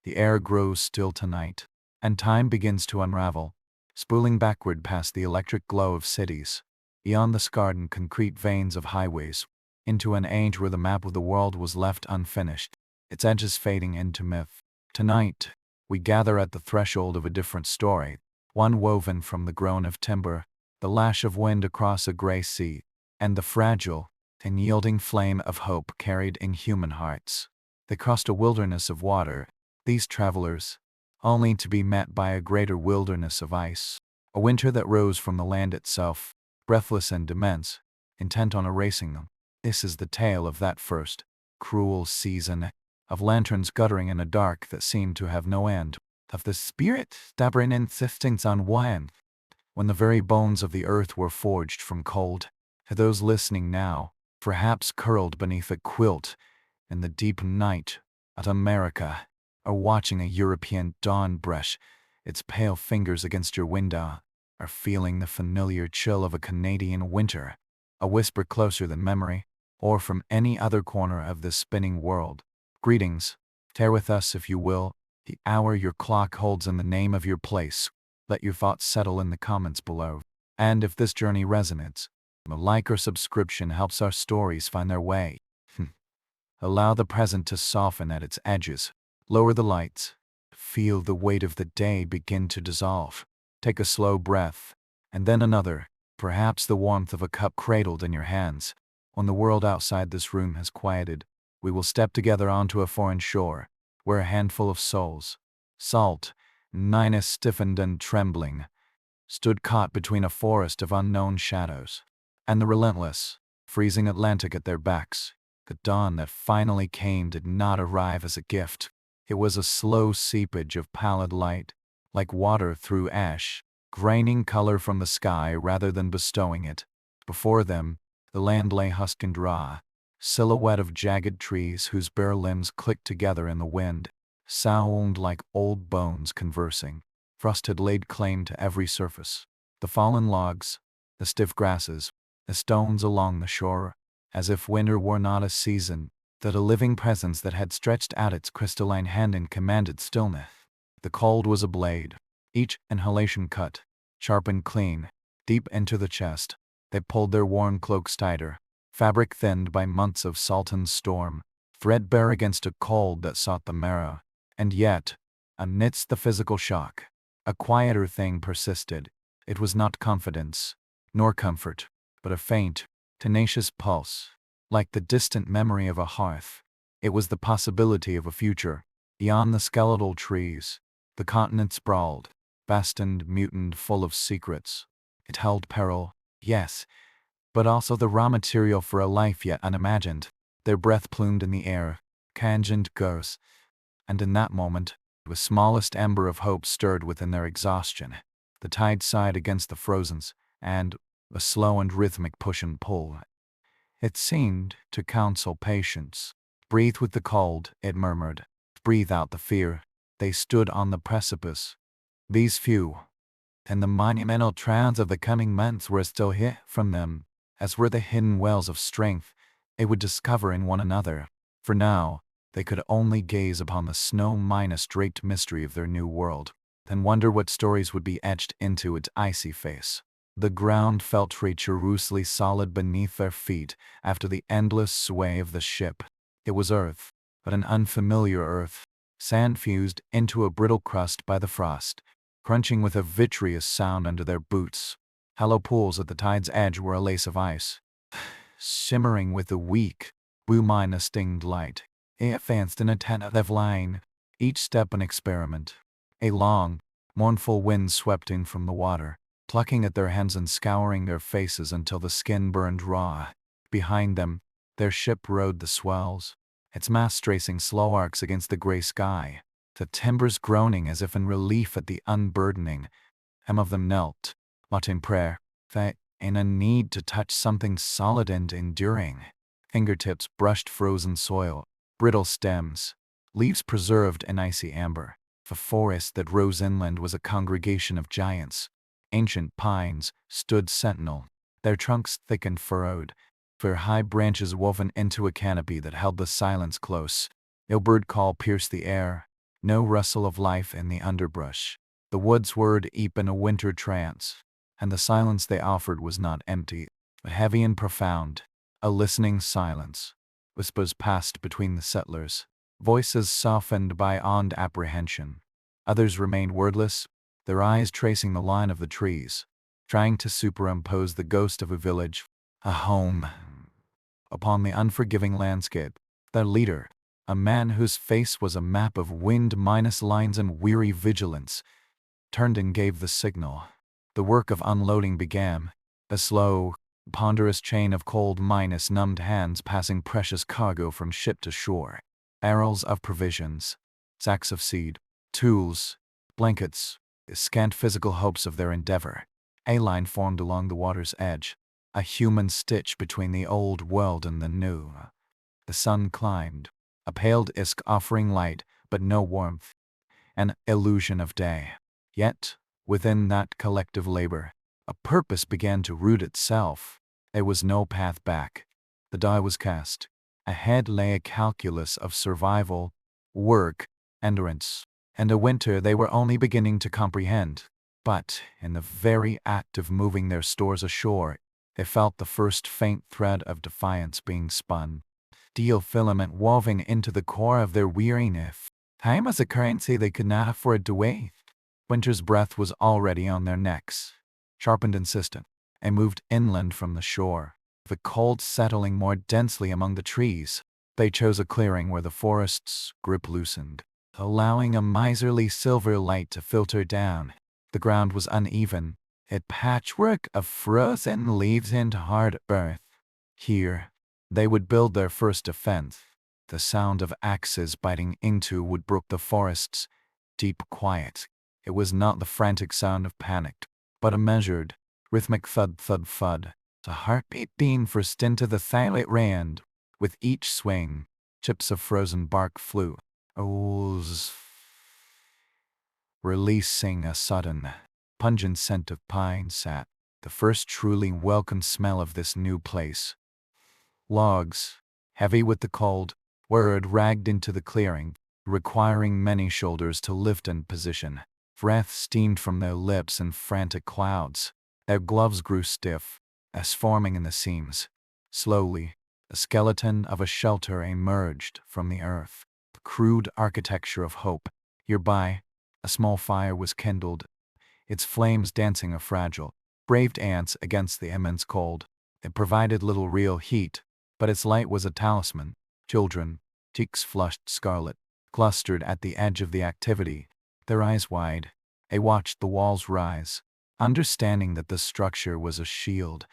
The air grows still tonight, and time begins to unravel, spooling backward past the electric glow of cities, beyond the scarred and concrete veins of highways, into an age where the map of the world was left unfinished, its edges fading into myth. Tonight, we gather at the threshold of a different story, one woven from the groan of timber, the lash of wind across a gray sea, and the fragile, unyielding flame of hope carried in human hearts. They crossed a wilderness of water, these travelers, only to be met by a greater wilderness of ice, a winter that rose from the land itself, breathless and immense, intent on erasing them. This is the tale of that first, cruel season, of lanterns guttering in a dark that seemed to have no end, of the spirit stubborn insistence on one, when the very bones of the earth were forged from cold. To those listening now, perhaps curled beneath a quilt in the deep night at America, or watching a European dawn brush its pale fingers against your window, or feeling the familiar chill of a Canadian winter, a whisper closer than memory, or from any other corner of this spinning world. Greetings. Tear with us if you will, the hour your clock holds in the name of your place. Let your thoughts settle in the comments below. And if this journey resonates, a like or subscription helps our stories find their way. Allow the present to soften at its edges. Lower the lights. Feel the weight of the day begin to dissolve. Take a slow breath, and then another, perhaps the warmth of a cup cradled in your hands. When the world outside this room has quieted, we will step together onto a foreign shore, where a handful of souls, salt, Nina stiffened and trembling, stood caught between a forest of unknown shadows, and the relentless, freezing Atlantic at their backs. The dawn that finally came did not arrive as a gift. It was a slow seepage of pallid light, like water through ash, graining color from the sky rather than bestowing it. Before them, the land lay husked and raw, silhouette of jagged trees whose bare limbs clicked together in the wind, sound like old bones conversing. Frost had laid claim to every surface. The fallen logs, the stiff grasses, the stones along the shore, as if winter were not a season, that a living presence that had stretched out its crystalline hand and commanded stillness. The cold was a blade, each inhalation cut, sharp and clean, deep into the chest. They pulled their worn cloaks tighter, fabric thinned by months of salt and storm, threadbare against a cold that sought the marrow. And yet, amidst the physical shock, a quieter thing persisted. It was not confidence, nor comfort, but a faint, tenacious pulse, like the distant memory of a hearth. It was the possibility of a future, beyond the skeletal trees. The continent sprawled, vast and mutant, full of secrets. It held peril, yes, but also the raw material for a life yet unimagined. Their breath plumed in the air, tangent ghosts, and in that moment, the smallest ember of hope stirred within their exhaustion. The tide sighed against the frozens, and, a slow and rhythmic push and pull, it seemed to counsel patience. Breathe with the cold, it murmured. Breathe out the fear. They stood on the precipice. These few, and the monumental trends of the coming months were still hid from them, as were the hidden wells of strength they would discover in one another. For now, they could only gaze upon the snow-draped mystery of their new world, and wonder what stories would be etched into its icy face. The ground felt treacherously solid beneath their feet after the endless sway of the ship. It was earth, but an unfamiliar earth, sand fused into a brittle crust by the frost, crunching with a vitreous sound under their boots. Hollow pools at the tide's edge were a lace of ice, shimmering with a weak, luminescent light. It advanced in a tentative line, each step an experiment. A long, mournful wind swept in from the water, plucking at their hands and scouring their faces until the skin burned raw. Behind them, their ship rode the swells, its masts tracing slow arcs against the gray sky, the timbers groaning as if in relief at the unburdening. Some of them knelt, not in prayer, but in a need to touch something solid and enduring. Fingertips brushed frozen soil, brittle stems, leaves preserved in icy amber. The forest that rose inland was a congregation of giants. Ancient pines stood sentinel, their trunks thick and furrowed, their high branches woven into a canopy that held the silence close. No bird call pierced the air, No rustle of life in the underbrush. The woods were deep in a winter trance, and the silence they offered was not empty, but heavy and profound. A listening silence. Whispers passed between the settlers, voices softened by awed apprehension. Others remained wordless, their eyes tracing the line of the trees, trying to superimpose the ghost of a village, a home, upon the unforgiving landscape. Their leader, a man whose face was a map of wind-minus lines and weary vigilance, turned and gave the signal. The work of unloading began, a slow, ponderous chain of cold-minus numbed hands passing precious cargo from ship to shore. Barrels of provisions, sacks of seed, tools, blankets, scant physical hopes of their endeavor. A line formed along the water's edge, a human stitch between the old world and the new. The sun climbed, a pale disk offering light, but no warmth, an illusion of day. Yet, within that collective labor, a purpose began to root itself. There was no path back. The die was cast. Ahead lay a calculus of survival, work, endurance, and a winter they were only beginning to comprehend. But, in the very act of moving their stores ashore, they felt the first faint thread of defiance being spun. Steel filament woven into the core of their weariness. Time as a currency they could not afford to waste. Winter's breath was already on their necks, sharp and insistent, and moved inland from the shore. The cold settling more densely among the trees, they chose a clearing where the forest's grip loosened, allowing a miserly silver light to filter down. The ground was uneven, a patchwork of frozen leaves and hard earth. Here, they would build their first defense. The sound of axes biting into wood broke the forest's deep quiet. It was not the frantic sound of panic, but a measured, rhythmic thud-thud-thud. A heartbeat being first into the silent rand. With each swing, chips of frozen bark flew, releasing a sudden, pungent scent of pine sap, the first truly welcome smell of this new place. Logs, heavy with the cold, were dragged into the clearing, requiring many shoulders to lift and position. Breath steamed from their lips in frantic clouds. Their gloves grew stiff, as forming in the seams. Slowly, the skeleton of a shelter emerged from the earth. The crude architecture of hope. Nearby, a small fire was kindled, its flames dancing a fragile, braved ants against the immense cold. It provided little real heat, but its light was a talisman. Children, cheeks flushed scarlet, clustered at the edge of the activity, their eyes wide. They watched the walls rise, understanding that the structure was a shield,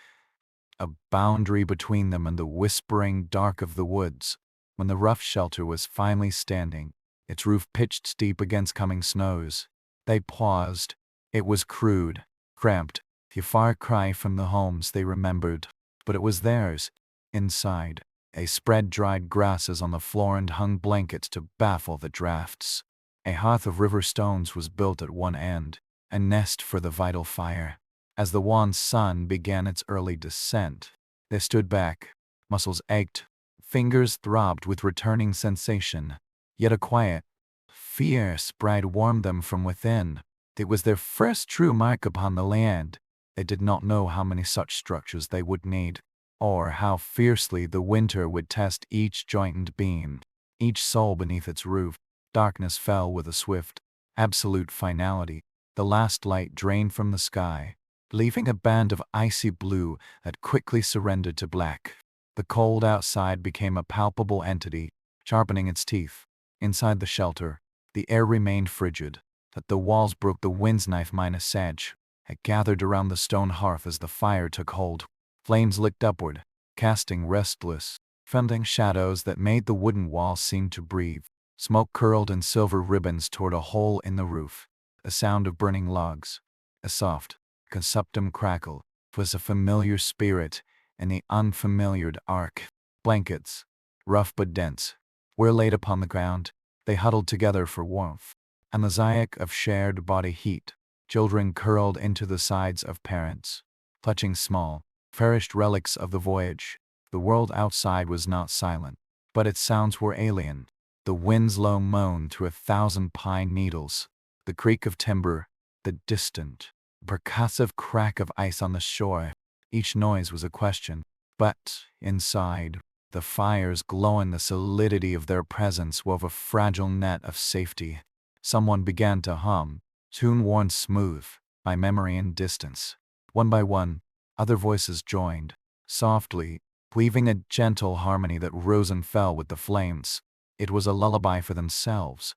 a boundary between them and the whispering dark of the woods. When the rough shelter was finally standing, its roof pitched steep against coming snows, they paused. It was crude, cramped, a far cry from the homes they remembered, but it was theirs. Inside, they spread dried grasses on the floor and hung blankets to baffle the drafts. A hearth of river stones was built at one end, a nest for the vital fire. As the wan sun began its early descent, they stood back. Muscles ached, fingers throbbed with returning sensation. Yet a quiet, fierce pride warmed them from within. It was their first true mark upon the land. They did not know how many such structures they would need, or how fiercely the winter would test each joint and beam, each soul beneath its roof. Darkness fell with a swift, absolute finality. The last light drained from the sky, leaving a band of icy blue that quickly surrendered to black. The cold outside became a palpable entity, sharpening its teeth. Inside the shelter, the air remained frigid, that the walls broke the wind's knife-minus edge. It gathered around the stone hearth as the fire took hold. Flames licked upward, casting restless, fending shadows that made the wooden walls seem to breathe. Smoke curled in silver ribbons toward a hole in the roof. A sound of burning logs. A soft, consumptum crackle. 'Twas a familiar spirit in the unfamiliar ark. Blankets, rough but dense, were laid upon the ground. They huddled together for warmth, and the mosaic of shared body heat. Children curled into the sides of parents, clutching small, perished relics of the voyage. The world outside was not silent, but its sounds were alien. The wind's low moan through 1,000 pine needles, the creak of timber, the distant, percussive crack of ice on the shore. Each noise was a question. But, inside, the fires glow in the solidity of their presence wove a fragile net of safety. Someone began to hum, tune worn smooth by memory and distance. One by one, other voices joined, softly, weaving a gentle harmony that rose and fell with the flames. It was a lullaby for themselves,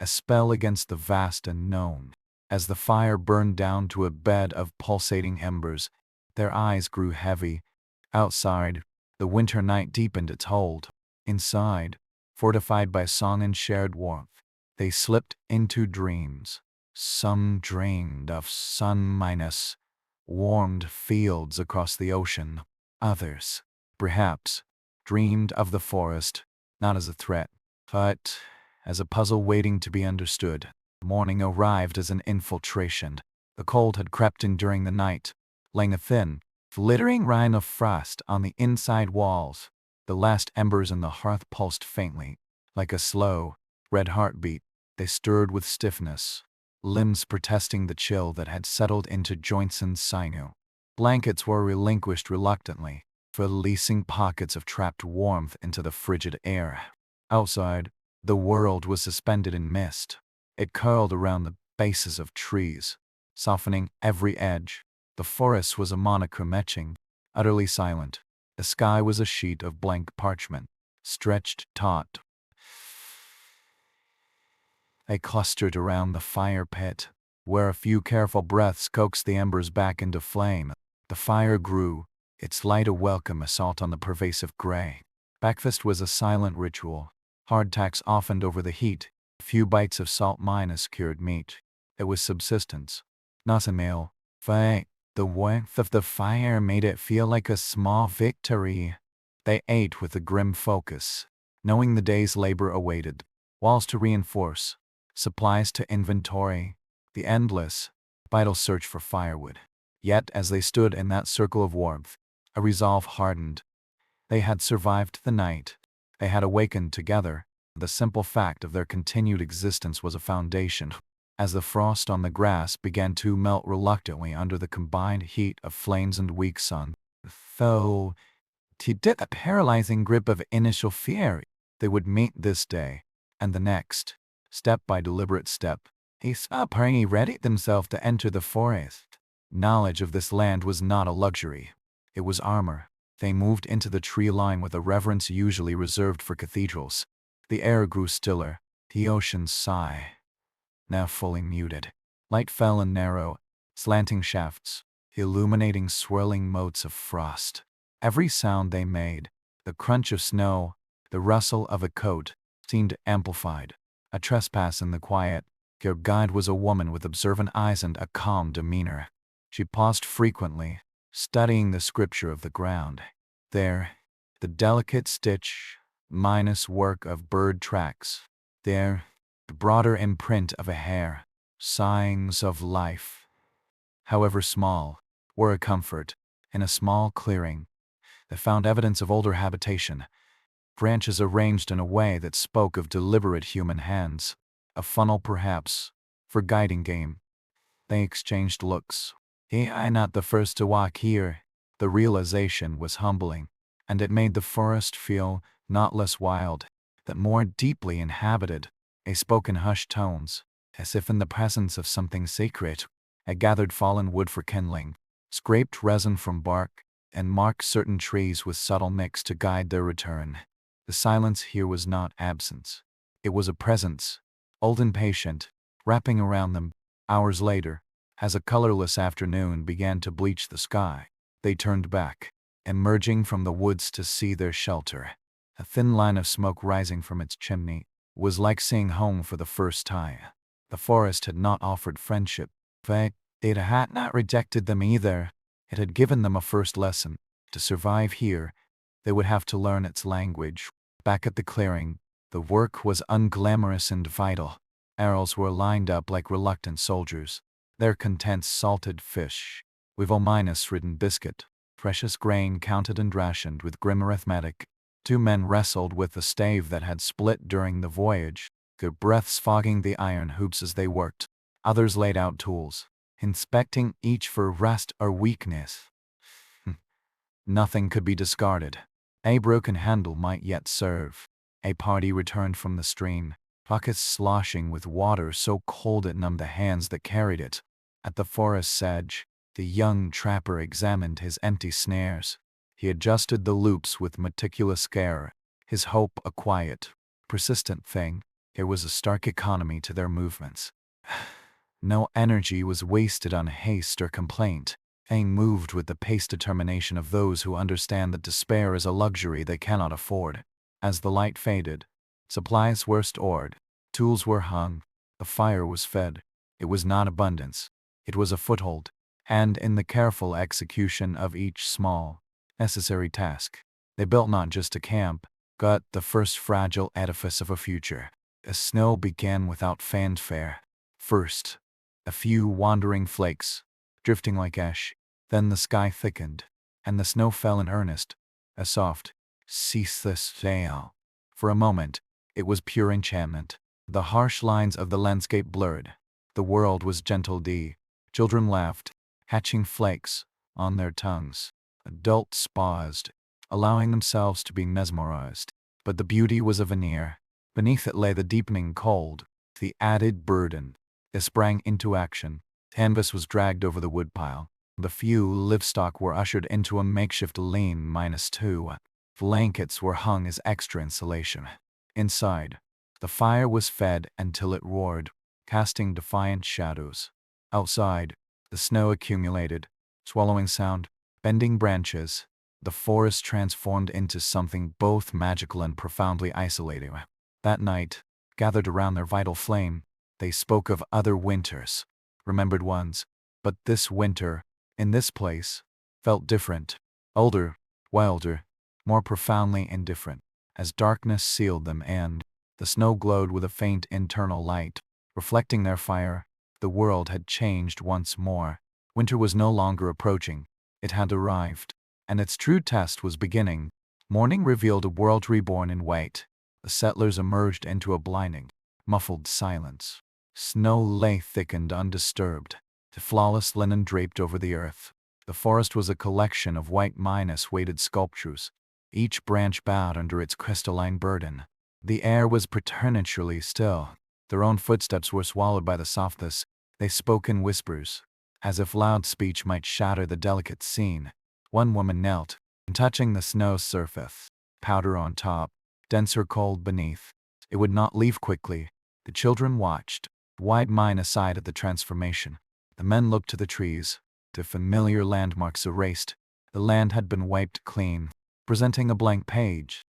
a spell against the vast unknown. As the fire burned down to a bed of pulsating embers, their eyes grew heavy. Outside, the winter night deepened its hold. Inside, fortified by song and shared warmth, they slipped into dreams. Some dreamed of sun-minus warmed fields across the ocean. Others, perhaps, dreamed of the forest, not as a threat, but as a puzzle waiting to be understood. Morning arrived as an infiltration. The cold had crept in during the night, laying a thin, glittering rind of frost on the inside walls. The last embers in the hearth pulsed faintly, like a slow, red heartbeat. They stirred with stiffness, limbs protesting the chill that had settled into joints and sinew. Blankets were relinquished reluctantly, releasing pockets of trapped warmth into the frigid air. Outside, the world was suspended in mist. It curled around the bases of trees, softening every edge. The forest was a monochrome etching, utterly silent. The sky was a sheet of blank parchment, stretched taut. They clustered around the fire pit, where a few careful breaths coaxed the embers back into flame. The fire grew, its light a welcome assault on the pervasive gray. Breakfast was a silent ritual. Hardtacks softened over the heat, a few bites of salt minus cured meat. It was subsistence, not a meal. The warmth of the fire made it feel like a small victory. They ate with a grim focus, knowing the day's labor awaited. Walls to reinforce, supplies to inventory, the endless, vital search for firewood. Yet as they stood in that circle of warmth, a resolve hardened. They had survived the night. They had awakened together. The simple fact of their continued existence was a foundation. As the frost on the grass began to melt reluctantly under the combined heat of flames and weak sun, though he did a paralyzing grip of initial fear, they would meet this day, and the next, step by deliberate step. He saw Parney readied themselves to enter the forest. Knowledge of this land was not a luxury. It was armor. They moved into the tree line with a reverence usually reserved for cathedrals. The air grew stiller, the ocean's sigh, now fully muted. Light fell in narrow, slanting shafts, illuminating swirling motes of frost. Every sound they made, the crunch of snow, the rustle of a coat, seemed amplified. A trespass in the quiet. Their guide was a woman with observant eyes and a calm demeanor. She paused frequently, studying the scripture of the ground. There, the delicate stitch, minus work of bird tracks. There, the broader imprint of a hair. Signs of life, however small, were a comfort. In a small clearing, they found evidence of older habitation. Branches arranged in a way that spoke of deliberate human hands. A funnel perhaps, for guiding game. They exchanged looks. I'm not the first to walk here. The realization was humbling, and it made the forest feel not less wild, but more deeply inhabited. They spoke in hushed tones, as if in the presence of something sacred. They gathered fallen wood for kindling, scraped resin from bark, and marked certain trees with subtle nicks to guide their return. The silence here was not absence. It was a presence, old and patient, wrapping around them. Hours later, as a colorless afternoon began to bleach the sky, they turned back, emerging from the woods to see their shelter. A thin line of smoke rising from its chimney was like seeing home for the first time. The forest had not offered friendship, but it had not rejected them either. It had given them a first lesson. To survive here, they would have to learn its language. Back at the clearing, the work was unglamorous and vital. Arrows were lined up like reluctant soldiers. Their contents salted fish, with ominous ridden biscuit, precious grain counted and rationed with grim arithmetic. Two men wrestled with the stave that had split during the voyage, their breaths fogging the iron hoops as they worked. Others laid out tools, inspecting each for rust or weakness. Nothing could be discarded. A broken handle might yet serve. A party returned from the stream, pockets sloshing with water so cold it numbed the hands that carried it. At the forest's edge, the young trapper examined his empty snares. He adjusted the loops with meticulous care, his hope a quiet, persistent thing. There was a stark economy to their movements. No energy was wasted on haste or complaint. They moved with the paced determination of those who understand that despair is a luxury they cannot afford. As the light faded, supplies were stored, tools were hung, the fire was fed. It was not abundance, it was a foothold, and in the careful execution of each small, necessary task, they built not just a camp, but the first fragile edifice of a future. The snow began without fanfare. First, a few wandering flakes, drifting like ash. Then the sky thickened, and the snow fell in earnest, a soft, ceaseless hail. For a moment, it was pure enchantment. The harsh lines of the landscape blurred. The world was gentle. Children laughed, hatching flakes on their tongues. Adults paused, allowing themselves to be mesmerized. But the beauty was a veneer. Beneath it lay the deepening cold, the added burden. They sprang into action. Canvas was dragged over the woodpile. The few livestock were ushered into a makeshift lane -2. Blankets were hung as extra insulation. Inside, the fire was fed until it roared, casting defiant shadows. Outside, the snow accumulated, swallowing sound, bending branches. The forest transformed into something both magical and profoundly isolating. That night, gathered around their vital flame, they spoke of other winters, remembered ones, but this winter, in this place, felt different, older, wilder, more profoundly indifferent. As darkness sealed them and the snow glowed with a faint internal light, reflecting their fire, the world had changed once more. Winter was no longer approaching, it had arrived, and its true test was beginning. Morning revealed a world reborn in white. The settlers emerged into a blinding, muffled silence. Snow lay thickened undisturbed, the flawless linen draped over the earth. The forest was a collection of white weighted sculptures, each branch bowed under its crystalline burden. The air was preternaturally still. Their own footsteps were swallowed by the softness. They spoke in whispers, as if loud speech might shatter the delicate scene. One woman knelt, touching the snow surface, powder on top, denser cold beneath. It would not leave quickly. The children watched, wide-eyed aside at the transformation. The men looked to the trees, the familiar landmarks erased. The land had been wiped clean, presenting a blank page.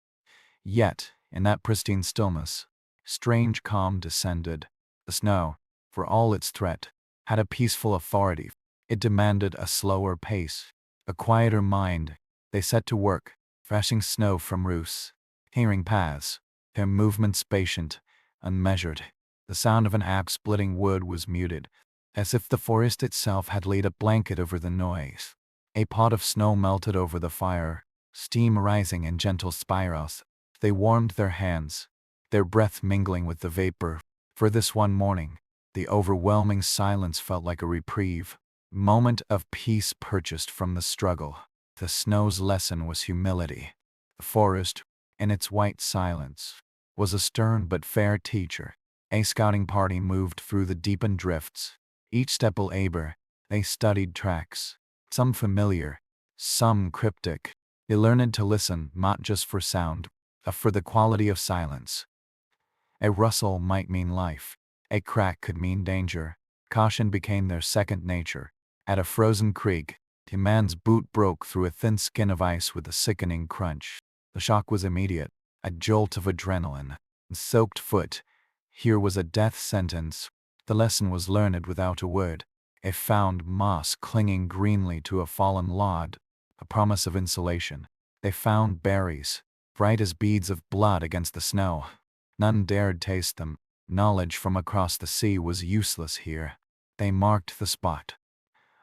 Yet, in that pristine stillness, strange calm descended. The snow, for all its threat, had a peaceful authority. It demanded a slower pace, a quieter mind. They set to work, thrashing snow from roofs, clearing paths, their movements patient, unmeasured. The sound of an axe splitting wood was muted, as if the forest itself had laid a blanket over the noise. A pot of snow melted over the fire, steam rising in gentle spirals. They warmed their hands, their breath mingling with the vapor. For this one morning, the overwhelming silence felt like a reprieve, moment of peace purchased from the struggle. The snow's lesson was humility. The forest, in its white silence, was a stern but fair teacher. A scouting party moved through the deepened drifts. Each step labor, they studied tracks, some familiar, some cryptic. They learned to listen not just for sound, but for the quality of silence. A rustle might mean life. A crack could mean danger. Caution became their second nature. At a frozen creek, a man's boot broke through a thin skin of ice with a sickening crunch. The shock was immediate, a jolt of adrenaline. Soaked foot. Here was a death sentence. The lesson was learned without a word. They found moss clinging greenly to a fallen log, a promise of insulation. They found berries, bright as beads of blood against the snow. None dared taste them. Knowledge from across the sea was useless here. They marked the spot.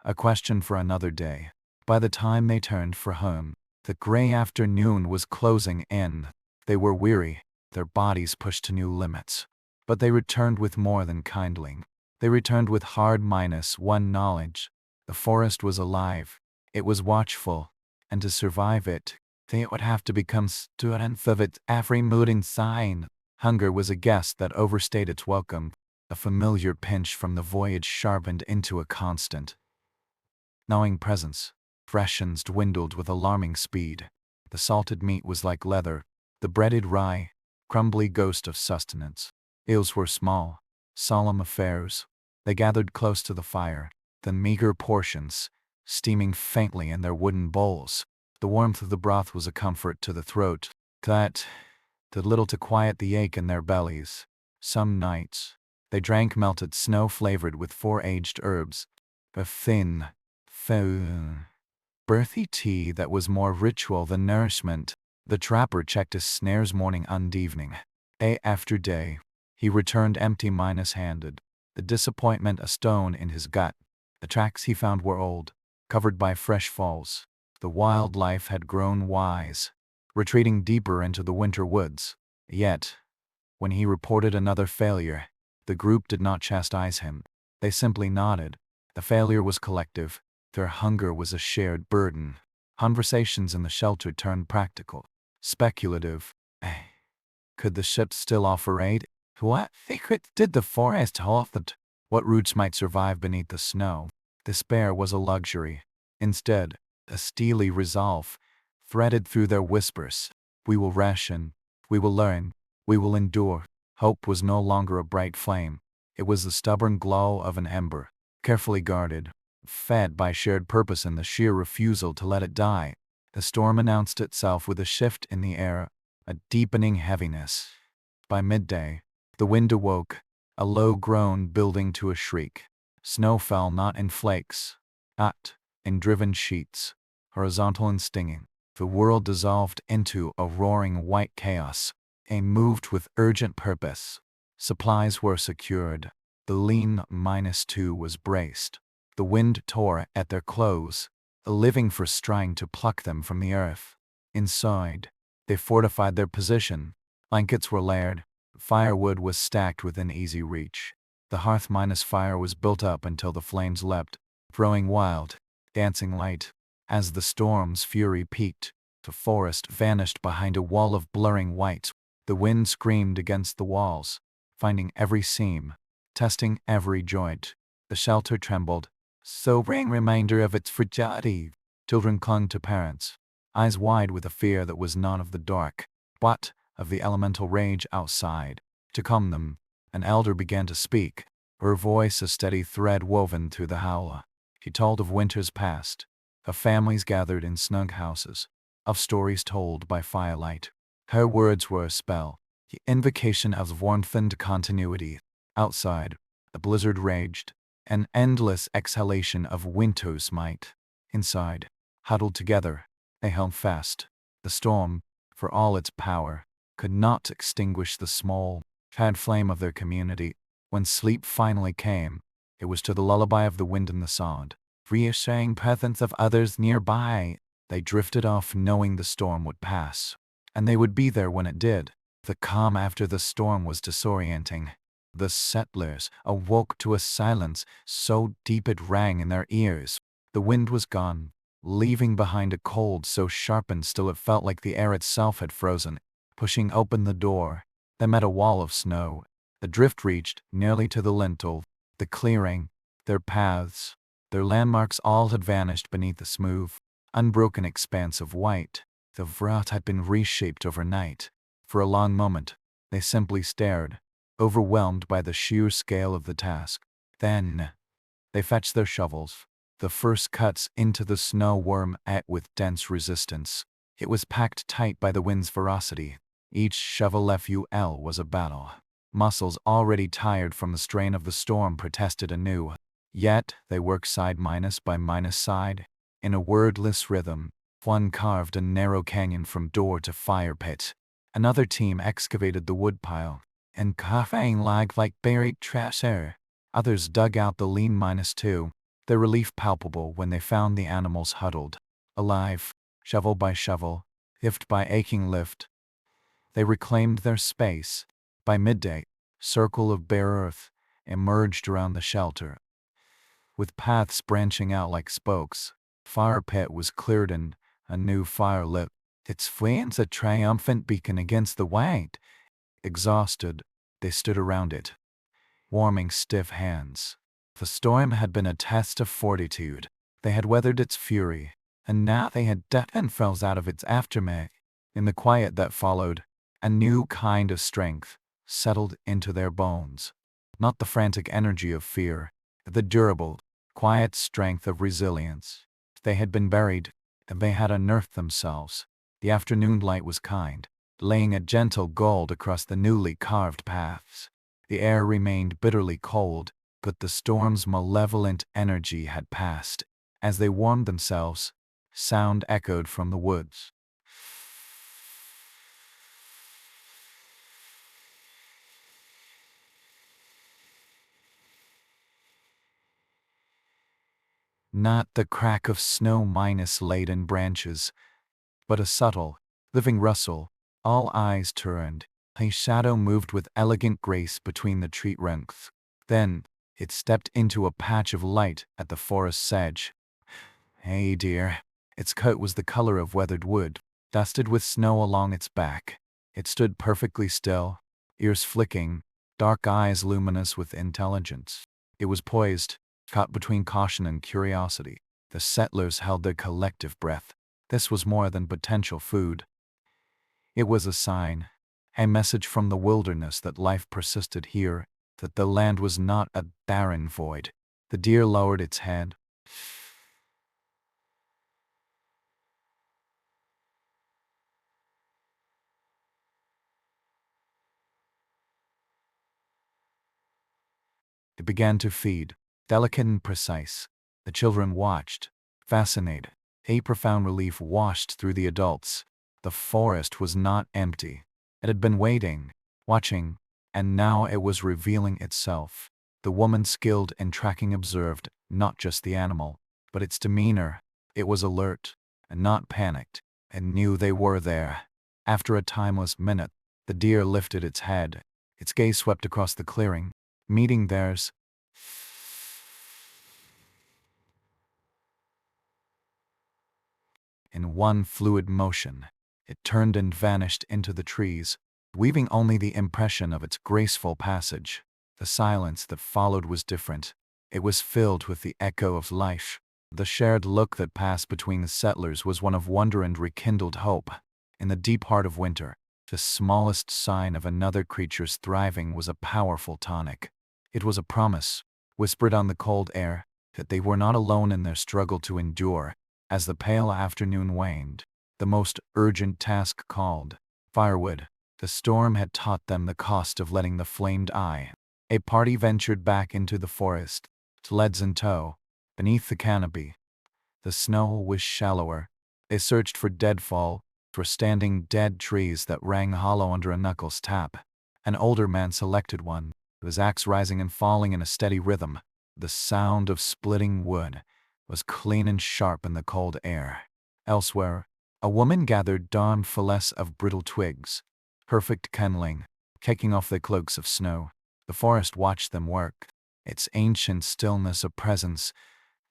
A question for another day. By the time they turned for home, The gray afternoon was closing in. They were weary, their bodies pushed to new limits. But they returned with more than kindling. They returned with hard -1 knowledge. The forest was alive. It was watchful. And to survive it, they would have to become students of its every mood and sign. Hunger was a guest that overstayed its welcome. A familiar pinch from the voyage sharpened into a constant, gnawing presence. Rations dwindled with alarming speed. The salted meat was like leather. The breaded rye, crumbly ghost of sustenance. Meals were small, solemn affairs. They gathered close to the fire, the meager portions, steaming faintly in their wooden bowls. The warmth of the broth was a comfort to the throat. That did little to quiet the ache in their bellies. Some nights, they drank melted snow flavored with 4 aged herbs, a thin, birthy tea that was more ritual than nourishment. The trapper checked his snares morning and evening. Day after day, he returned empty -handed, the disappointment a stone in his gut. The tracks he found were old, covered by fresh falls. The wildlife had grown wise, retreating deeper into the winter woods. Yet, when he reported another failure, the group did not chastise him. They simply nodded. The failure was collective. Their hunger was a shared burden. Conversations in the shelter turned practical, speculative. Could the ship still offer aid? What secret did the forest hold? What roots might survive beneath the snow? Despair was a luxury. Instead, a steely resolve threaded through their whispers. We will ration. We will learn. We will endure. Hope was no longer a bright flame. It was the stubborn glow of an ember, carefully guarded, fed by shared purpose and the sheer refusal to let it die. The storm announced itself with a shift in the air, a deepening heaviness. By midday, the wind awoke, a low groan building to a shriek. Snow fell not in flakes, but in driven sheets, horizontal and stinging. The world dissolved into a roaring white chaos. They moved with urgent purpose. Supplies were secured. The lean -2 was braced. The wind tore at their clothes, living for trying to pluck them from the earth. Inside, they fortified their position. Blankets were layered. Firewood was stacked within easy reach. The hearth -fire was built up until the flames leapt, growing wild, dancing light. As the storm's fury peaked, the forest vanished behind a wall of blurring white. The wind screamed against the walls, finding every seam, testing every joint. The shelter trembled, sobering reminder of its fragility. Children clung to parents, eyes wide with a fear that was not of the dark, but of the elemental rage outside. To calm them, an elder began to speak, her voice a steady thread woven through the howl. She told of winters past, of families gathered in snug houses, of stories told by firelight. Her words were a spell, the invocation of warmth and continuity. Outside, the blizzard raged, an endless exhalation of winter's might. Inside, huddled together, they held fast. The storm, for all its power, could not extinguish the small, fad flame of their community. When sleep finally came, it was to the lullaby of the wind and the sod, reassuring presence of others nearby. They drifted off knowing the storm would pass, and they would be there when it did. The calm after the storm was disorienting. The settlers awoke to a silence so deep it rang in their ears. The wind was gone, leaving behind a cold so sharp and still it felt like the air itself had frozen. Pushing open the door, they met a wall of snow. The drift reached nearly to the lintel. The clearing, their paths, their landmarks all had vanished beneath the smooth, unbroken expanse of white. The vrot had been reshaped overnight. For a long moment, they simply stared, overwhelmed by the sheer scale of the task. Then, they fetched their shovels. The first cuts into the snow were met with dense resistance. It was packed tight by the wind's ferocity. Each shovel FUL was a battle. Muscles already tired from the strain of the storm protested anew. Yet, they worked side by side, in a wordless rhythm. One carved a narrow canyon from door to fire pit. Another team excavated the woodpile, and coughing like buried treasure. Others dug out the lean -2, their relief palpable when they found the animals huddled, alive, shovel by shovel, lift by aching lift. They reclaimed their space. By midday, circle of bare earth emerged around the shelter, with paths branching out like spokes. Fire pit was cleared and a new fire lit, its flames a triumphant beacon against the white. Exhausted, they stood around it, warming stiff hands. The storm had been a test of fortitude. They had weathered its fury, and now they had deadened themselves out of its aftermath. In the quiet that followed, a new kind of strength settled into their bones. Not the frantic energy of fear, the durable, quiet strength of resilience. They had been buried, and they had unearthed themselves. The afternoon light was kind, laying a gentle gold across the newly carved paths. The air remained bitterly cold, but the storm's malevolent energy had passed. As they warmed themselves, sound echoed from the woods. Not the crack of snow-laden branches, but a subtle, living rustle. All eyes turned. A shadow moved with elegant grace between the tree trunks. Then, it stepped into a patch of light at the forest's edge. Hey dear. Its coat was the color of weathered wood, dusted with snow along its back. It stood perfectly still, ears flicking, dark eyes luminous with intelligence. It was poised, caught between caution and curiosity. The settlers held their collective breath. This was more than potential food. It was a sign, a message from the wilderness that life persisted here, that the land was not a barren void. The deer lowered its head. It began to feed, delicate and precise. The children watched, fascinated. A profound relief washed through the adults. The forest was not empty. It had been waiting, watching, and now it was revealing itself. The woman skilled in tracking observed not just the animal, but its demeanor. It was alert, and not panicked, and knew they were there. After a timeless minute, the deer lifted its head. Its gaze swept across the clearing, meeting theirs. In one fluid motion, it turned and vanished into the trees, leaving only the impression of its graceful passage. The silence that followed was different. It was filled with the echo of life. The shared look that passed between the settlers was one of wonder and rekindled hope. In the deep heart of winter, the smallest sign of another creature's thriving was a powerful tonic. It was a promise, whispered on the cold air, that they were not alone in their struggle to endure. As the pale afternoon waned, the most urgent task called, firewood. The storm had taught them the cost of letting the flame die. A party ventured back into the forest, sleds in tow. Beneath the canopy, the snow was shallower. They searched for deadfall, for standing dead trees that rang hollow under a knuckles tap. An older man selected one, his axe rising and falling in a steady rhythm. The sound of splitting wood was clean and sharp in the cold air. Elsewhere, a woman gathered dawn fillets of brittle twigs, perfect kindling, kicking off the cloaks of snow. The forest watched them work, its ancient stillness a presence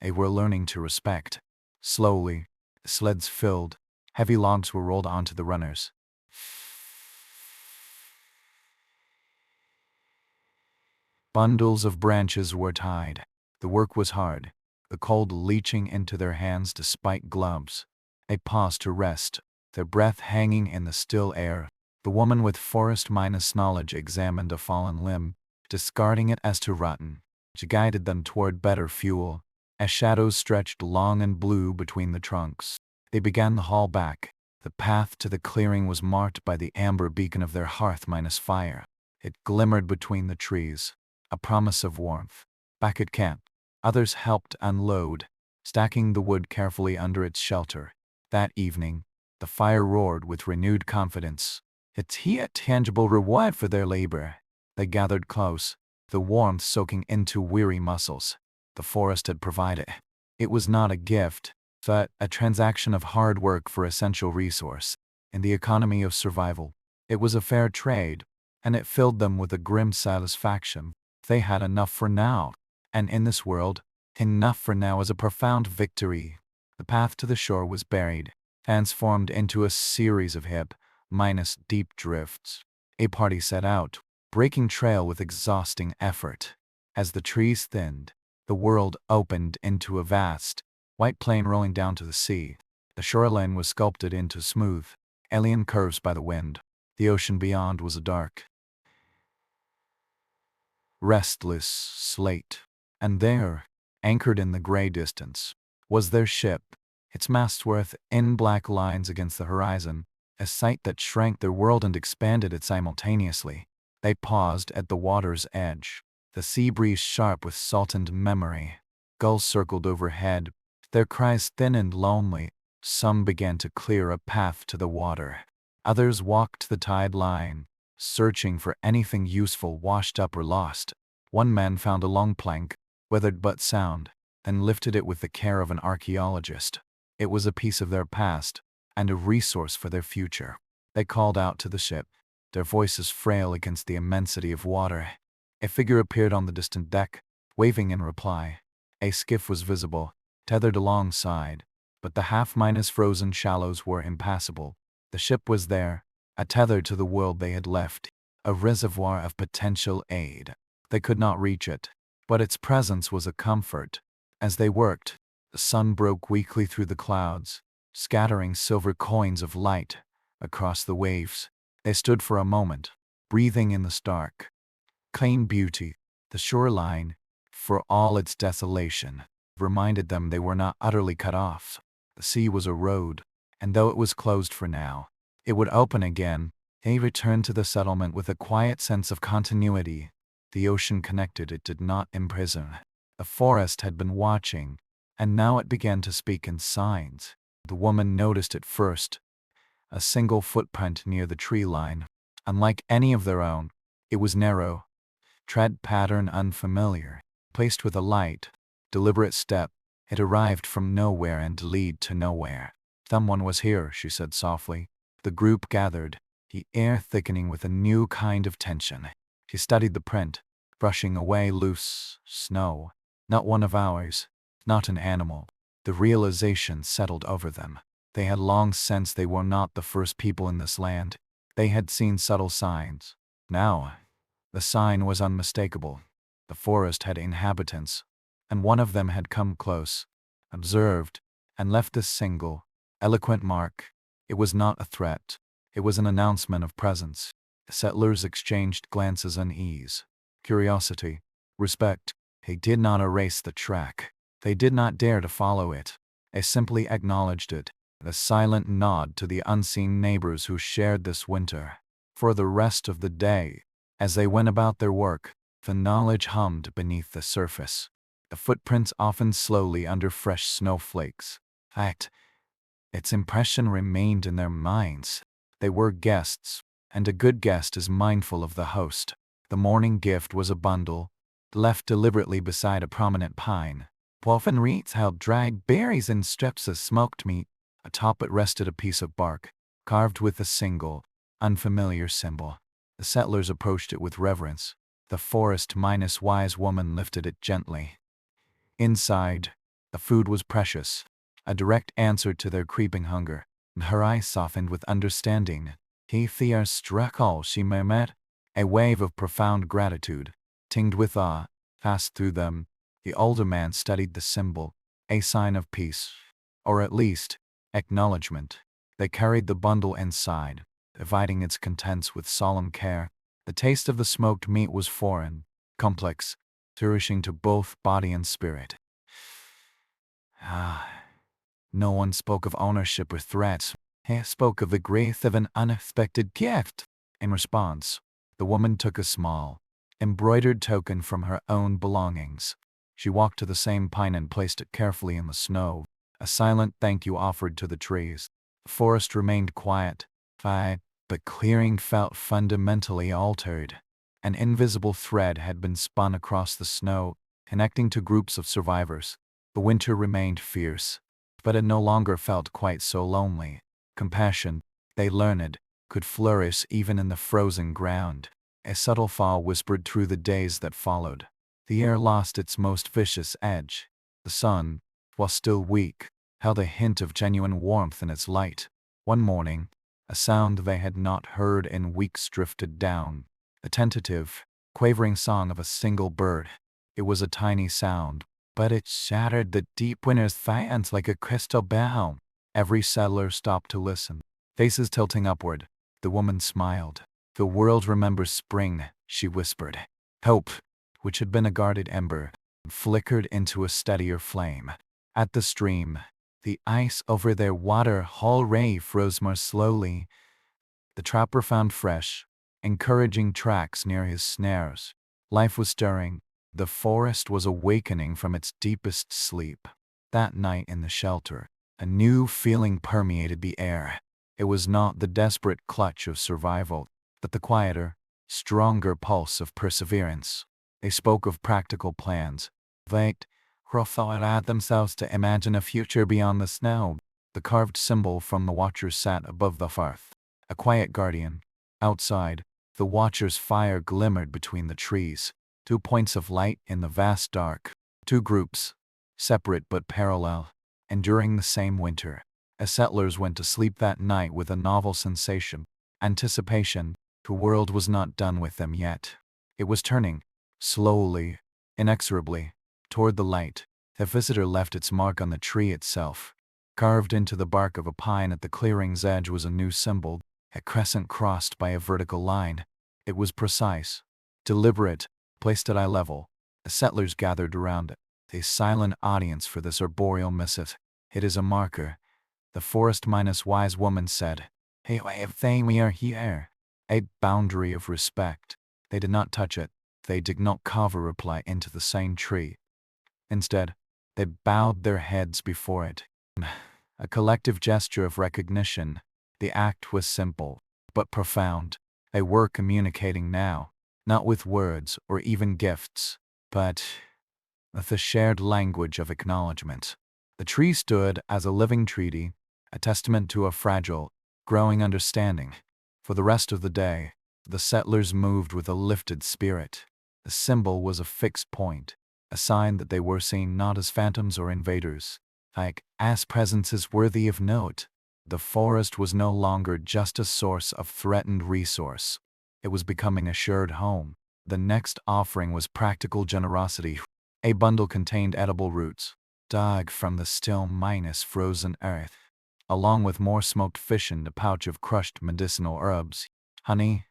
they were learning to respect. Slowly, the sleds filled, heavy logs were rolled onto the runners. Bundles of branches were tied. The work was hard, the cold leaching into their hands despite gloves. They paused to rest, their breath hanging in the still air. The woman with forest-minus knowledge examined a fallen limb, discarding it as too rotten. She guided them toward better fuel, as shadows stretched long and blue between the trunks. They began the haul back. The path to the clearing was marked by the amber beacon of their hearth-fire. It glimmered between the trees, a promise of warmth. Back at camp, others helped unload, stacking the wood carefully under its shelter. That evening, the fire roared with renewed confidence. It's a tangible reward for their labor. They gathered close, the warmth soaking into weary muscles. The forest had provided. It was not a gift, But a transaction of hard work for essential resource. In the economy of survival, it was a fair trade, and it filled them with a grim satisfaction. They had enough for now, and in this world, enough for now is a profound victory. The path to the shore was buried, transformed into a series of deep drifts. A party set out, breaking trail with exhausting effort. As the trees thinned, the world opened into a vast, white plain rolling down to the sea. The shoreline was sculpted into smooth, alien curves by the wind. The ocean beyond was a dark, restless slate. And there, anchored in the gray distance, was their ship, its mastwork in black lines against the horizon, a sight that shrank their world and expanded it simultaneously. They paused at the water's edge, the sea breeze sharp with salted memory. Gulls circled overhead, their cries thin and lonely. Some began to clear a path to the water. Others walked the tide line, searching for anything useful washed up or lost. One man found a long plank, weathered but sound, and lifted it with the care of an archaeologist. It was a piece of their past, and a resource for their future. They called out to the ship, their voices frail against the immensity of water. A figure appeared on the distant deck, waving in reply. A skiff was visible, tethered alongside, but the frozen shallows were impassable. The ship was there, a tether to the world they had left, a reservoir of potential aid. They could not reach it, but its presence was a comfort. As they worked, the sun broke weakly through the clouds, scattering silver coins of light across the waves. They stood for a moment, breathing in the stark, clean beauty. The shoreline, for all its desolation, reminded them they were not utterly cut off. The sea was a road, and though it was closed for now, it would open again. They returned to the settlement with a quiet sense of continuity. The ocean connected, it did not imprison. The forest had been watching, and now it began to speak in signs. The woman noticed it first, a single footprint near the tree line. Unlike any of their own, it was narrow, tread pattern unfamiliar. Placed with a light, deliberate step, it arrived from nowhere and led to nowhere. Someone was here, she said softly. The group gathered, the air thickening with a new kind of tension. She studied the print, brushing away loose snow. Not one of ours, not an animal. The realization settled over them. They had long sensed they were not the first people in this land. They had seen subtle signs. Now, the sign was unmistakable. The forest had inhabitants, and one of them had come close, observed, and left a single, eloquent mark. It was not a threat. It was an announcement of presence. The settlers exchanged glances unease, curiosity, respect. They did not erase the track. They did not dare to follow it. They simply acknowledged it, a silent nod to the unseen neighbors who shared this winter. For the rest of the day, as they went about their work, the knowledge hummed beneath the surface. The footprints often slowly under fresh snowflakes. Its impression remained in their minds. They were guests, and a good guest is mindful of the host. The morning gift was a bundle, left deliberately beside a prominent pine. Wolfen reeds held dried berries and strips of smoked meat. Atop it rested a piece of bark, carved with a single, unfamiliar symbol. The settlers approached it with reverence. The forest-wise woman lifted it gently. Inside, the food was precious, a direct answer to their creeping hunger. Her eyes softened with understanding. Thea struck all she murmured. A wave of profound gratitude, tinged with awe, passed through them. The older man studied the symbol, a sign of peace, or at least, acknowledgement. They carried the bundle inside, dividing its contents with solemn care. The taste of the smoked meat was foreign, complex, nourishing to both body and spirit. No one spoke of ownership or threats. He spoke of the grace of an unexpected gift. In response, the woman took a small, embroidered token from her own belongings. She walked to the same pine and placed it carefully in the snow, a silent thank you offered to the trees. The forest remained quiet, but clearing felt fundamentally altered. An invisible thread had been spun across the snow, connecting to groups of survivors. The winter remained fierce, but it no longer felt quite so lonely. Compassion, they learned, could flourish even in the frozen ground. A subtle thaw whispered through the days that followed. The air lost its most vicious edge. The sun, while still weak, held a hint of genuine warmth in its light. One morning, a sound they had not heard in weeks drifted down. The tentative, quavering song of a single bird. It was a tiny sound, but it shattered the deep winter's silence like a crystal bell. Every settler stopped to listen, faces tilting upward. The woman smiled. "The world remembers spring," she whispered. Hope, which had been a guarded ember, flickered into a steadier flame. At the stream, the ice over their water hole ray froze more slowly. The trapper found fresh, encouraging tracks near his snares. Life was stirring. The forest was awakening from its deepest sleep. That night in the shelter, a new feeling permeated the air. It was not the desperate clutch of survival, but the quieter, stronger pulse of perseverance. They spoke of practical plans. They thought themselves to imagine a future beyond the snow. The carved symbol from the watchers sat above the hearth, a quiet guardian. Outside, the watcher's fire glimmered between the trees, 2 points of light in the vast dark. 2 groups, separate but parallel, enduring the same winter. As settlers went to sleep that night with a novel sensation, anticipation. The world was not done with them yet. It was turning, slowly, inexorably, toward the light. The visitor left its mark on the tree itself. Carved into the bark of a pine at the clearing's edge was a new symbol, a crescent crossed by a vertical line. It was precise, deliberate, placed at eye level. The settlers gathered around it, a silent audience for this arboreal missive. "It is a marker," the forest-wise woman said. "A way of saying we are here." A boundary of respect. They did not touch it. They did not carve a reply into the same tree. Instead, they bowed their heads before it. A collective gesture of recognition. The act was simple, but profound. They were communicating now, not with words or even gifts, but with the shared language of acknowledgement. The tree stood as a living treaty, a testament to a fragile, growing understanding. For the rest of the day, the settlers moved with a lifted spirit. The symbol was a fixed point, a sign that they were seen not as phantoms or invaders, as presences worthy of note. The forest was no longer just a source of threatened resource. It was becoming a shared home. The next offering was practical generosity. A bundle contained edible roots, dug from the still frozen earth, along with more smoked fish and a pouch of crushed medicinal herbs. Honey,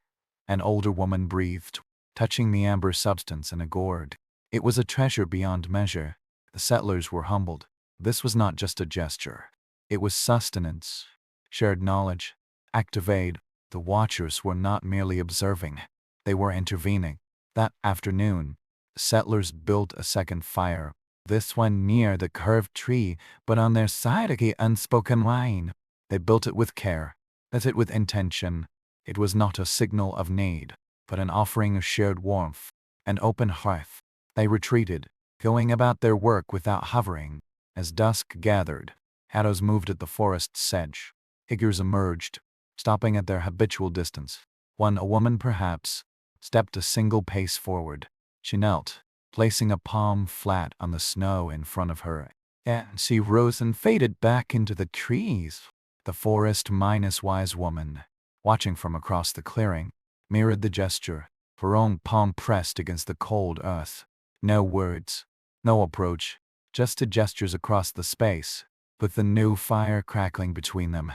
an older woman breathed, touching the amber substance in a gourd. It was a treasure beyond measure. The settlers were humbled. This was not just a gesture. It was sustenance, shared knowledge, active aid. The watchers were not merely observing. They were intervening. That afternoon, settlers built a second fire, this one near the curved tree, but on their side of the unspoken line. They built it with care, lit it with intention. It was not a signal of need, but an offering of shared warmth, an open hearth. They retreated, going about their work without hovering. As dusk gathered, shadows moved at the forest's edge. Figures emerged, stopping at their habitual distance. One, a woman perhaps, stepped a single pace forward. She knelt, placing a palm flat on the snow in front of her, and she rose and faded back into the trees. The forest-wise woman, watching from across the clearing, mirrored the gesture, her own palm pressed against the cold earth. No words, no approach, just the gestures across the space, with the new fire crackling between them.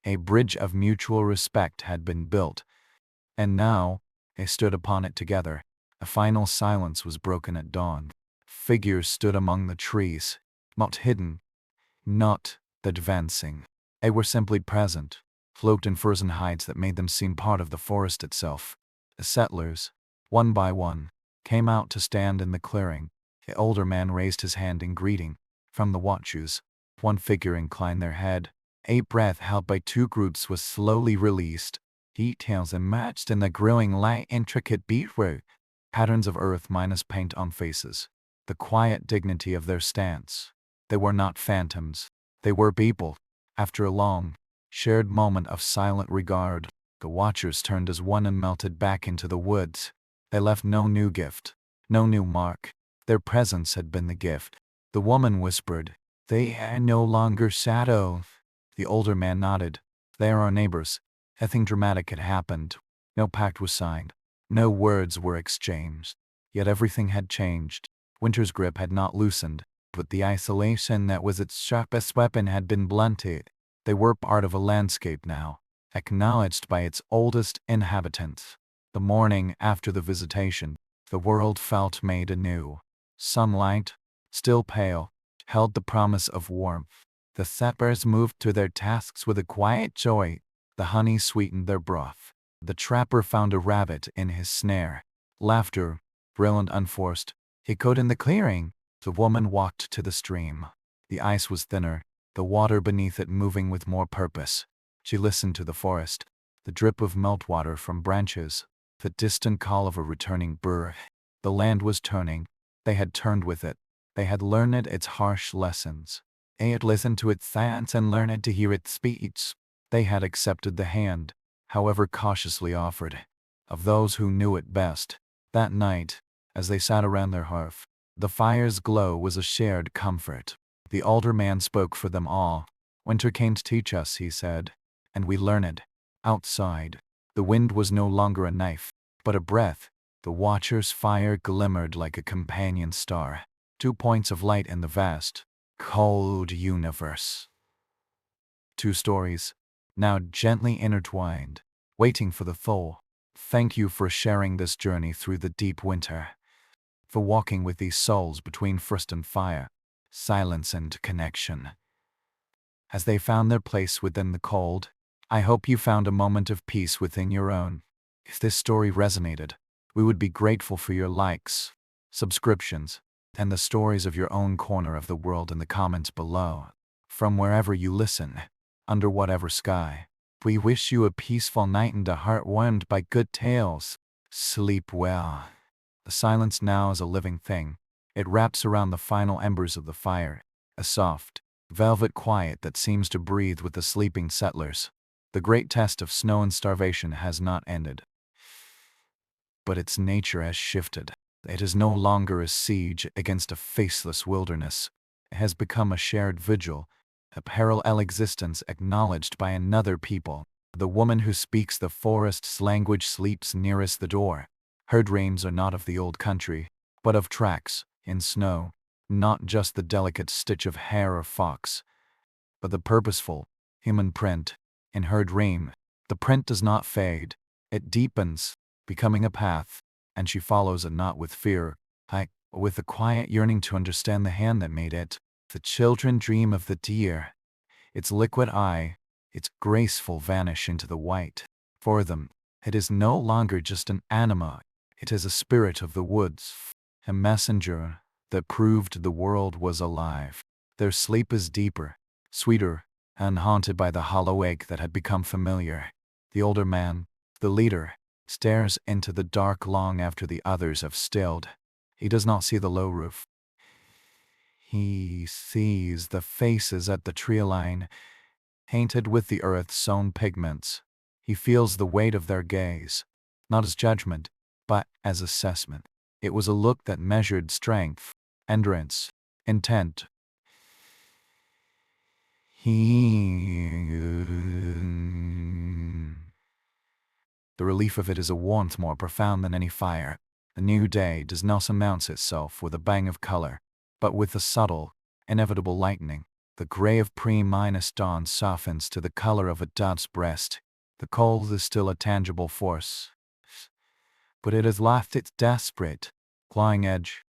A bridge of mutual respect had been built, and now they stood upon it together. A final silence was broken at dawn. Figures stood among the trees, not hidden, not advancing. They were simply present, cloaked in furs and hides that made them seem part of the forest itself. The settlers, one by one, came out to stand in the clearing. The older man raised his hand in greeting. From the watchers, one figure inclined their head. A breath held by 2 groups was slowly released. Details emerged in the growing light, intricate beadwork, patterns of earth minus paint on faces. The quiet dignity of their stance. They were not phantoms. They were people. After a long, shared moment of silent regard, the watchers turned as one and melted back into the woods. They left no new gift, no new mark. Their presence had been the gift. The woman whispered, "They are no longer shadow." The older man nodded. "They are our neighbors." Nothing dramatic had happened. No pact was signed. No words were exchanged. Yet everything had changed. Winter's grip had not loosened, but the isolation that was its sharpest weapon had been blunted. They were part of a landscape now, acknowledged by its oldest inhabitants. The morning after the visitation, the world felt made anew. Sunlight, still pale, held the promise of warmth. The sappers moved to their tasks with a quiet joy. The honey sweetened their broth. The trapper found a rabbit in his snare. Laughter, brilliant unforced, echoed in the clearing. The woman walked to the stream. The ice was thinner, the water beneath it moving with more purpose. She listened to the forest, the drip of meltwater from branches, the distant call of a returning bird. The land was turning. They had turned with it. They had learned its harsh lessons. They had listened to its silence and learned to hear its speech. They had accepted the hand, however cautiously offered, of those who knew it best. That night, as they sat around their hearth, the fire's glow was a shared comfort. The older man spoke for them all. "Winter came to teach us," he said, "and we learned." Outside, the wind was no longer a knife, but a breath. The watcher's fire glimmered like a companion star, 2 points of light in the vast, cold universe. 2 stories, now gently intertwined, waiting for the thaw. Thank you for sharing this journey through the deep winter, for walking with these souls between frost and fire, silence and connection. As they found their place within the cold, I hope you found a moment of peace within your own. If this story resonated, we would be grateful for your likes, subscriptions, and the stories of your own corner of the world in the comments below. From wherever you listen, under whatever sky, we wish you a peaceful night and a heart warmed by good tales. Sleep well. The silence now is a living thing. It wraps around the final embers of the fire, a soft, velvet quiet that seems to breathe with the sleeping settlers. The great test of snow and starvation has not ended, but its nature has shifted. It is no longer a siege against a faceless wilderness. It has become a shared vigil, a parallel existence acknowledged by another people. The woman who speaks the forest's language sleeps nearest the door. Her dreams are not of the old country, but of tracks in snow, not just the delicate stitch of hare or fox, but the purposeful, human print. In her dream, the print does not fade. It deepens, becoming a path, and she follows it not with fear, but with a quiet yearning to understand the hand that made it. The children dream of the deer, its liquid eye, its graceful vanish into the white. For them, it is no longer just an anima, it is a spirit of the woods, a messenger that proved the world was alive. Their sleep is deeper, sweeter, unhaunted by the hollow ache that had become familiar. The older man, the leader, stares into the dark long after the others have stilled. He does not see the low roof. He sees the faces at the tree line, painted with the earth's own pigments. He feels the weight of their gaze, not as judgment, but as assessment. It was a look that measured strength, endurance, intent. The relief of it is a warmth more profound than any fire. The new day does not announce itself with a bang of color, but with a subtle, inevitable lightening. The gray of pre-minus dawn softens to the color of a dove's breast. The cold is still a tangible force, but it has lost its desperate, clawing edge.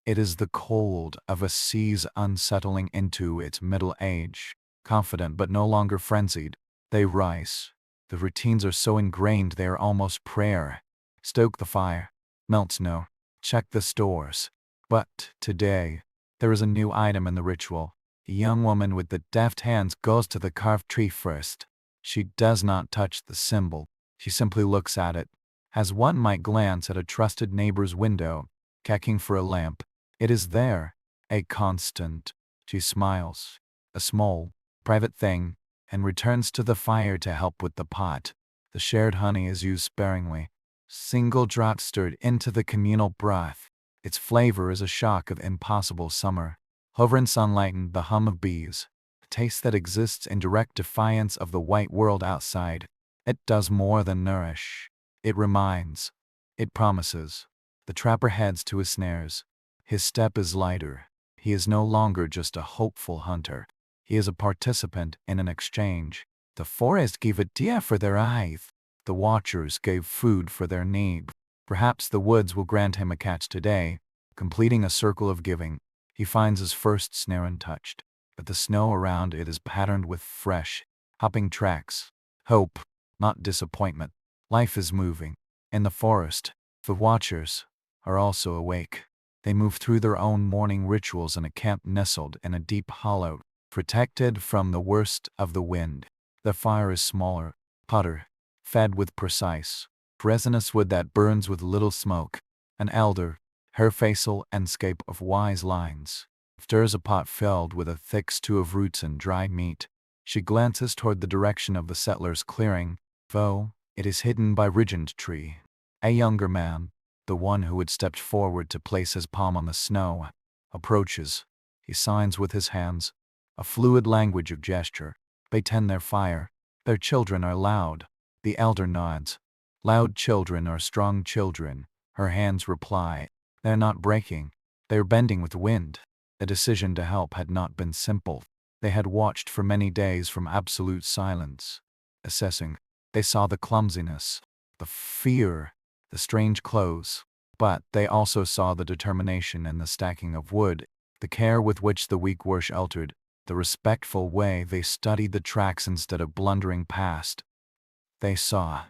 It is the cold of a sea's unsettling into its middle age. Confident but no longer frenzied, they rise. The routines are so ingrained they are almost prayer. Stoke the fire, melt snow, check the stores. But today, there is a new item in the ritual. A young woman with the deft hands goes to the carved tree first. She does not touch the symbol. She simply looks at it, as one might glance at a trusted neighbor's window, checking for a lamp. It is there, a constant. She smiles. a small, private thing, and returns to the fire to help with the pot. The shared honey is used sparingly. Single drops stirred into the communal broth. Its flavor is a shock of impossible summer. Hovering sunlight and the hum of bees. A taste that exists in direct defiance of the white world outside. It does more than nourish. It reminds. It promises. The trapper heads to his snares. His step is lighter. He is no longer just a hopeful hunter. He is a participant in an exchange. The forest gave a deer for their eyes. The watchers gave food for their need. Perhaps the woods will grant him a catch today. Completing a circle of giving, he finds his first snare untouched, but the snow around it is patterned with fresh, hopping tracks. Hope, not disappointment. Life is moving. In the forest, the watchers are also awake. They move through their own morning rituals in a camp nestled in a deep hollow, protected from the worst of the wind. The fire is smaller, hotter, fed with precise, resinous wood that burns with little smoke. An elder, her facial landscape of wise lines, stirs a pot filled with a thick stew of roots and dried meat. She glances toward the direction of the settler's clearing, though it is hidden by rigid tree. A younger man, the one who had stepped forward to place his palm on the snow, approaches. He signs with his hands, a fluid language of gesture. They tend their fire. Their children are loud. The elder nods. Loud children are strong children. Her hands reply. They are not breaking. They are bending with wind. The decision to help had not been simple. They had watched for many days from absolute silence. Assessing, they saw the clumsiness, the fear, the strange clothes. But they also saw the determination and the stacking of wood, the care with which the weak were sheltered, the respectful way they studied the tracks instead of blundering past. They saw,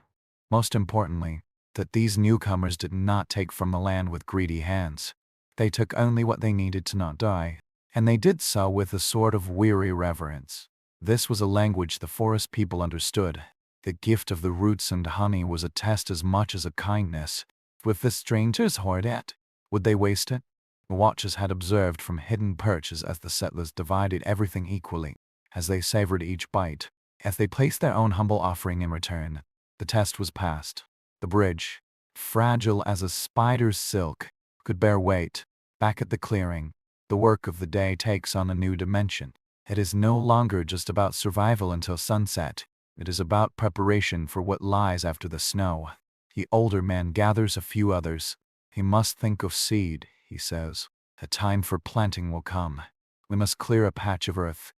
most importantly, that these newcomers did not take from the land with greedy hands. They took only what they needed to not die, and they did so with a sort of weary reverence. This was a language the forest people understood. The gift of the roots and honey was a test as much as a kindness. With the strangers hoard it, would they waste it? The watchers had observed from hidden perches as the settlers divided everything equally, as they savored each bite, as they placed their own humble offering in return. The test was passed. The bridge, fragile as a spider's silk, could bear weight. Back at the clearing, the work of the day takes on a new dimension. It is no longer just about survival until sunset. It is about preparation for what lies after the snow. The older man gathers a few others. He must think of seed, he says. A time for planting will come. We must clear a patch of earth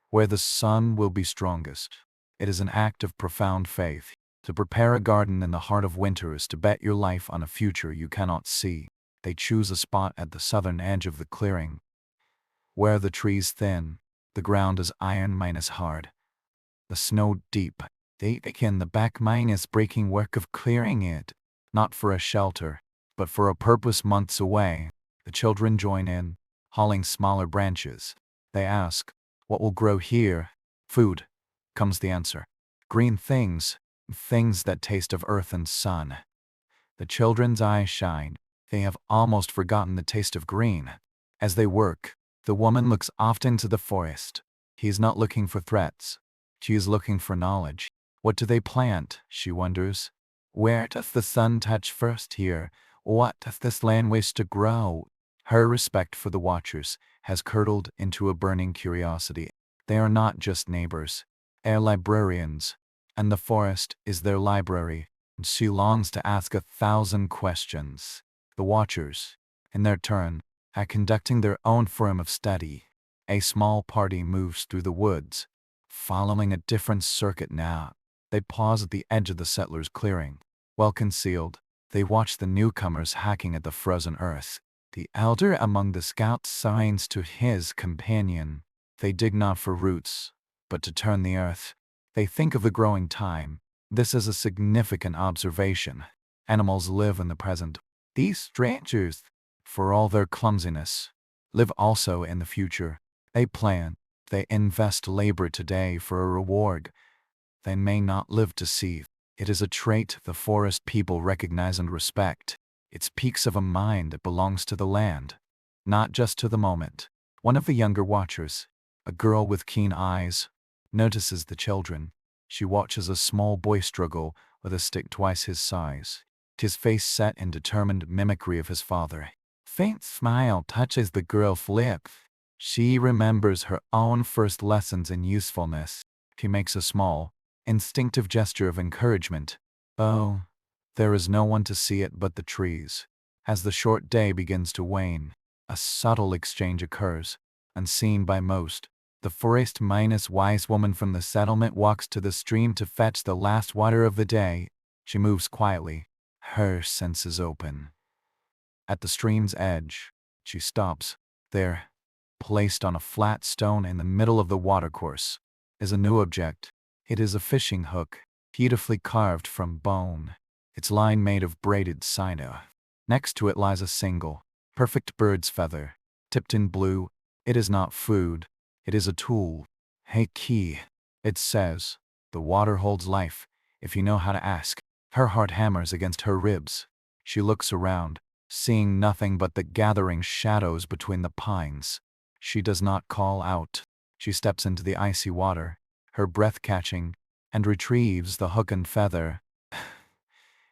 where the sun will be strongest. It is an act of profound faith. To prepare a garden in the heart of winter is to bet your life on a future you cannot see. They choose a spot at the southern edge of the clearing, where the trees thin, the ground is iron minus hard, the snow deep. They begin the back minus breaking work of clearing it, not for a shelter, but for a purpose months away. The children join in, hauling smaller branches. They ask, what will grow here? Food, comes the answer. Green things, things that taste of earth and sun. The children's eyes shine. They have almost forgotten the taste of green. As they work, the woman looks often to the forest. He is not looking for threats. She is looking for knowledge. What do they plant, she wonders. Where does the sun touch first here? What does this land wish to grow? Her respect for the watchers has curdled into a burning curiosity. They are not just neighbors. They are librarians, and the forest is their library. She longs to ask 1,000 questions. The watchers, in their turn, are conducting their own form of study. A small party moves through the woods, following a different circuit now. They pause at the edge of the settler's clearing. Well concealed, they watch the newcomers hacking at the frozen earth. The elder among the scouts signs to his companion. They dig not for roots, but to turn the earth. They think of the growing time. This is a significant observation. Animals live in the present. These strangers, for all their clumsiness, live also in the future. They plan. They invest labor today for a reward they may not live to see. It is a trait the forest people recognize and respect. It speaks of a mind that belongs to the land, not just to the moment. One of the younger watchers, A girl with keen eyes notices the children. She watches a small boy struggle with a stick twice his size, his face set in determined mimicry of his father. Faint smile touches the girl's lip. She remembers her own first lessons in usefulness. She makes a small, instinctive gesture of encouragement. Oh, there is no one to see it but the trees. As the short day begins to wane, a subtle exchange occurs, unseen by most. The forest-wise woman from the settlement walks to the stream to fetch the last water of the day. She moves quietly, her senses open. At the stream's edge, she stops. There, placed on a flat stone in the middle of the watercourse, is a new object. It is a fishing hook, beautifully carved from bone, its line made of braided sinew. Next to it lies a single, perfect bird's feather, tipped in blue. It is not food. It is a tool. Hey key, it says. The water holds life, if you know how to ask. Her heart hammers against her ribs. She looks around, seeing nothing but the gathering shadows between the pines. She does not call out. She steps into the icy water, her breath catching, and retrieves the hook and feather.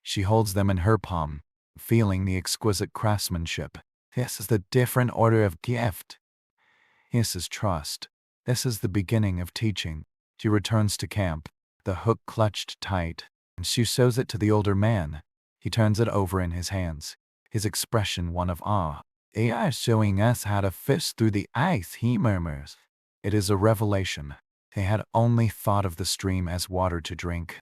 She holds them in her palm, feeling the exquisite craftsmanship. This is the different order of gift. This is trust. This is the beginning of teaching. She returns to camp, the hook clutched tight, and she shows it to the older man. He turns it over in his hands, his expression one of awe. AI is showing us how to fish through the ice, he murmurs. It is a revelation. They had only thought of the stream as water to drink.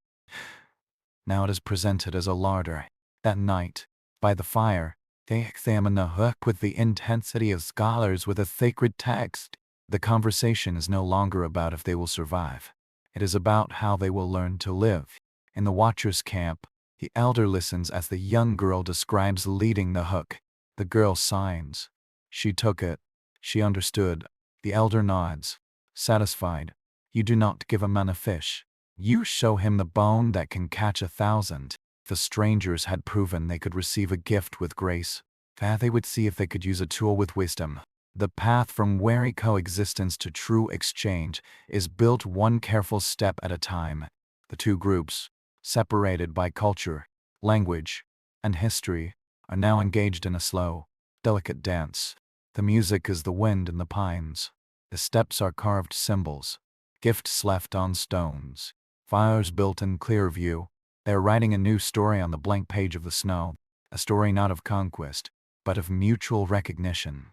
Now it is presented as a larder. That night, by the fire, they examine the hook with the intensity of scholars with a sacred text. The conversation is no longer about if they will survive. It is about how they will learn to live. In the watcher's camp, the elder listens as the young girl describes leading the hook. The girl signs. She took it. She understood. The elder nods, satisfied. You do not give a man a fish. You show him the bone that can catch 1,000. The strangers had proven they could receive a gift with grace. That they would see if they could use a tool with wisdom. The path from wary coexistence to true exchange is built one careful step at a time. The two groups, separated by culture, language, and history, are now engaged in a slow, delicate dance. The music is the wind in the pines. The steps are carved symbols, gifts left on stones, fires built in clear view. They are writing a new story on the blank page of the snow, a story not of conquest, but of mutual recognition.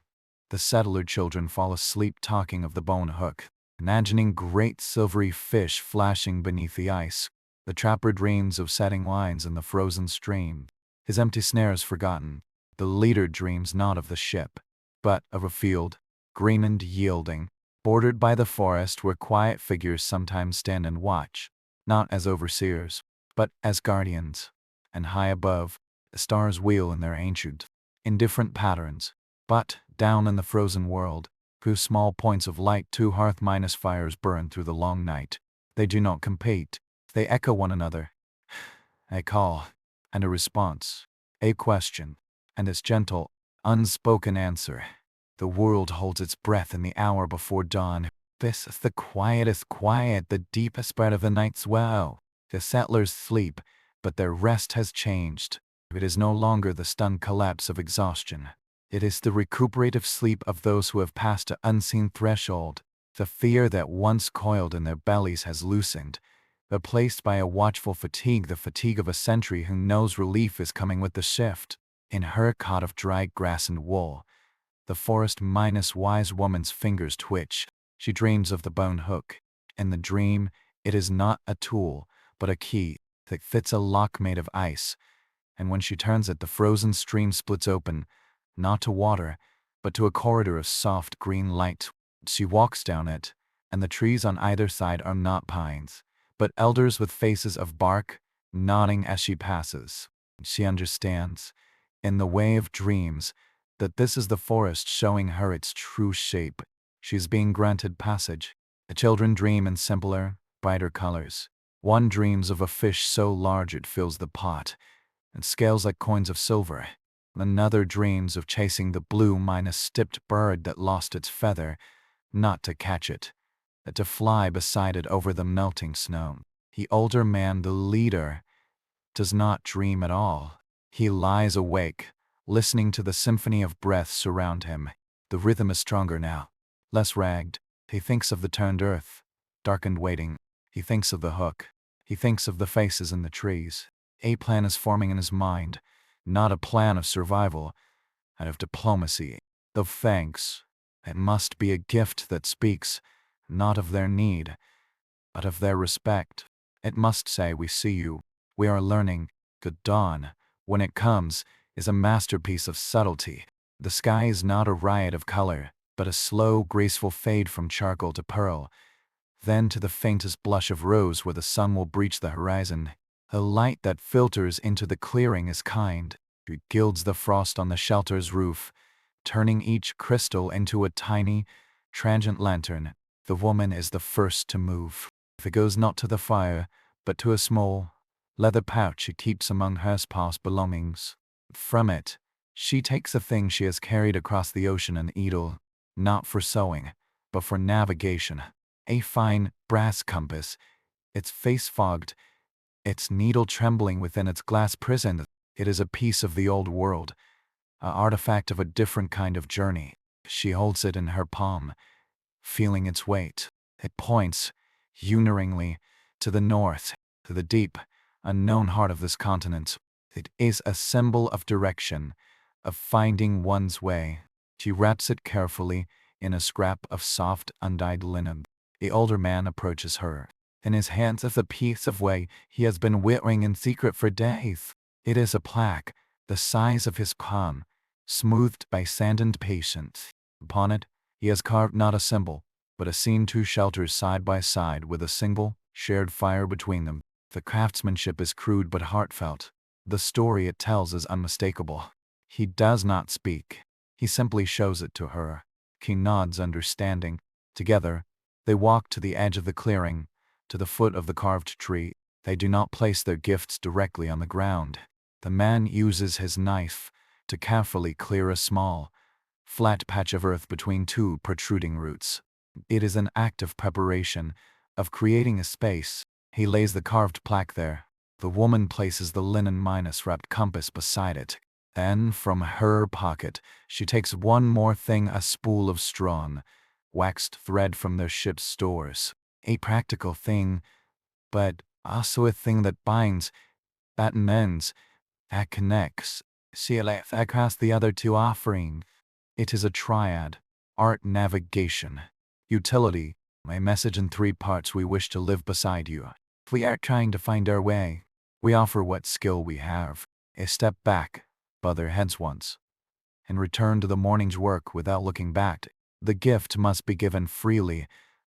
The settler children fall asleep talking of the bone hook, imagining great silvery fish flashing beneath the ice. The trapper dreams of setting lines in the frozen stream, his empty snares forgotten. The leader dreams not of the ship, but of a field, green and yielding, bordered by the forest where quiet figures sometimes stand and watch, not as overseers, but as guardians. And high above, the stars wheel in their ancient, indifferent patterns. But, down in the frozen world, through small points of light, two hearth-fires burn through the long night. They do not compete. They echo one another. A call, and a response. A question, and its gentle, unspoken answer. The world holds its breath in the hour before dawn. This is the quietest quiet, the deepest breath of the night's well. The settlers sleep, but their rest has changed. It is no longer the stunned collapse of exhaustion. It is the recuperative sleep of those who have passed an unseen threshold. The fear that once coiled in their bellies has loosened, replaced by a watchful fatigue, the fatigue of a sentry who knows relief is coming with the shift. In her cot of dried grass and wool, the forest-wise woman's fingers twitch. She dreams of the bone hook. In the dream, it is not a tool, but a key that fits a lock made of ice. And when she turns it, the frozen stream splits open, not to water, but to a corridor of soft green light. She walks down it, and the trees on either side are not pines, but elders with faces of bark, nodding as she passes. She understands, in the way of dreams, that this is the forest showing her its true shape. She is being granted passage. The children dream in simpler, brighter colors. One dreams of a fish so large it fills the pot, and scales like coins of silver. Another dreams of chasing the blue-tipped bird that lost its feather, not to catch it, but to fly beside it over the melting snow. The older man, the leader, does not dream at all. He lies awake, listening to the symphony of breaths surround him. The rhythm is stronger now, less ragged. He thinks of the turned earth, darkened waiting. He thinks of the hook. He thinks of the faces in the trees. A plan is forming in his mind, not a plan of survival, and of diplomacy, of thanks. It must be a gift that speaks, not of their need, but of their respect. It must say, "We see you. We are learning." Good dawn, when it comes, is a masterpiece of subtlety. The sky is not a riot of color, but a slow, graceful fade from charcoal to pearl, then to the faintest blush of rose where the sun will breach the horizon. The light that filters into the clearing is kind. It gilds the frost on the shelter's roof, turning each crystal into a tiny, transient lantern. The woman is the first to move. It goes not to the fire, but to a small leather pouch she keeps among her past belongings. From it, she takes a thing she has carried across the ocean, an needle, not for sewing, but for navigation. A fine brass compass, its face fogged, its needle trembling within its glass prison. It is a piece of the old world, an artifact of a different kind of journey. She holds it in her palm, feeling its weight. It points, unerringly, to the north, to the deep, unknown heart of this continent. It is a symbol of direction, of finding one's way. She wraps it carefully in a scrap of soft, undyed linen. The older man approaches her. In his hands is a piece of way he has been wearing in secret for days. It is a plaque, the size of his palm, smoothed by sand and patience. Upon it, he has carved not a symbol, but a scene, two shelters side by side with a single, shared fire between them. The craftsmanship is crude but heartfelt. The story it tells is unmistakable. He does not speak. He simply shows it to her. He nods understanding. Together, they walk to the edge of the clearing, to the foot of the carved tree. They do not place their gifts directly on the ground. The man uses his knife to carefully clear a small, flat patch of earth between two protruding roots. It is an act of preparation, of creating a space. He lays the carved plaque there. The woman places the linen-wrapped compass beside it. Then, from her pocket, she takes one more thing, a spool of strong, waxed thread from their ship's stores. A practical thing, but also a thing that binds, that mends, that connects. See across the other two offering. It is a triad: art, navigation, utility. A message in three parts. We wish to live beside you. We are trying to find our way. We offer what skill we have. A step back, bow their heads once, and return to the morning's work without looking back. The gift must be given freely,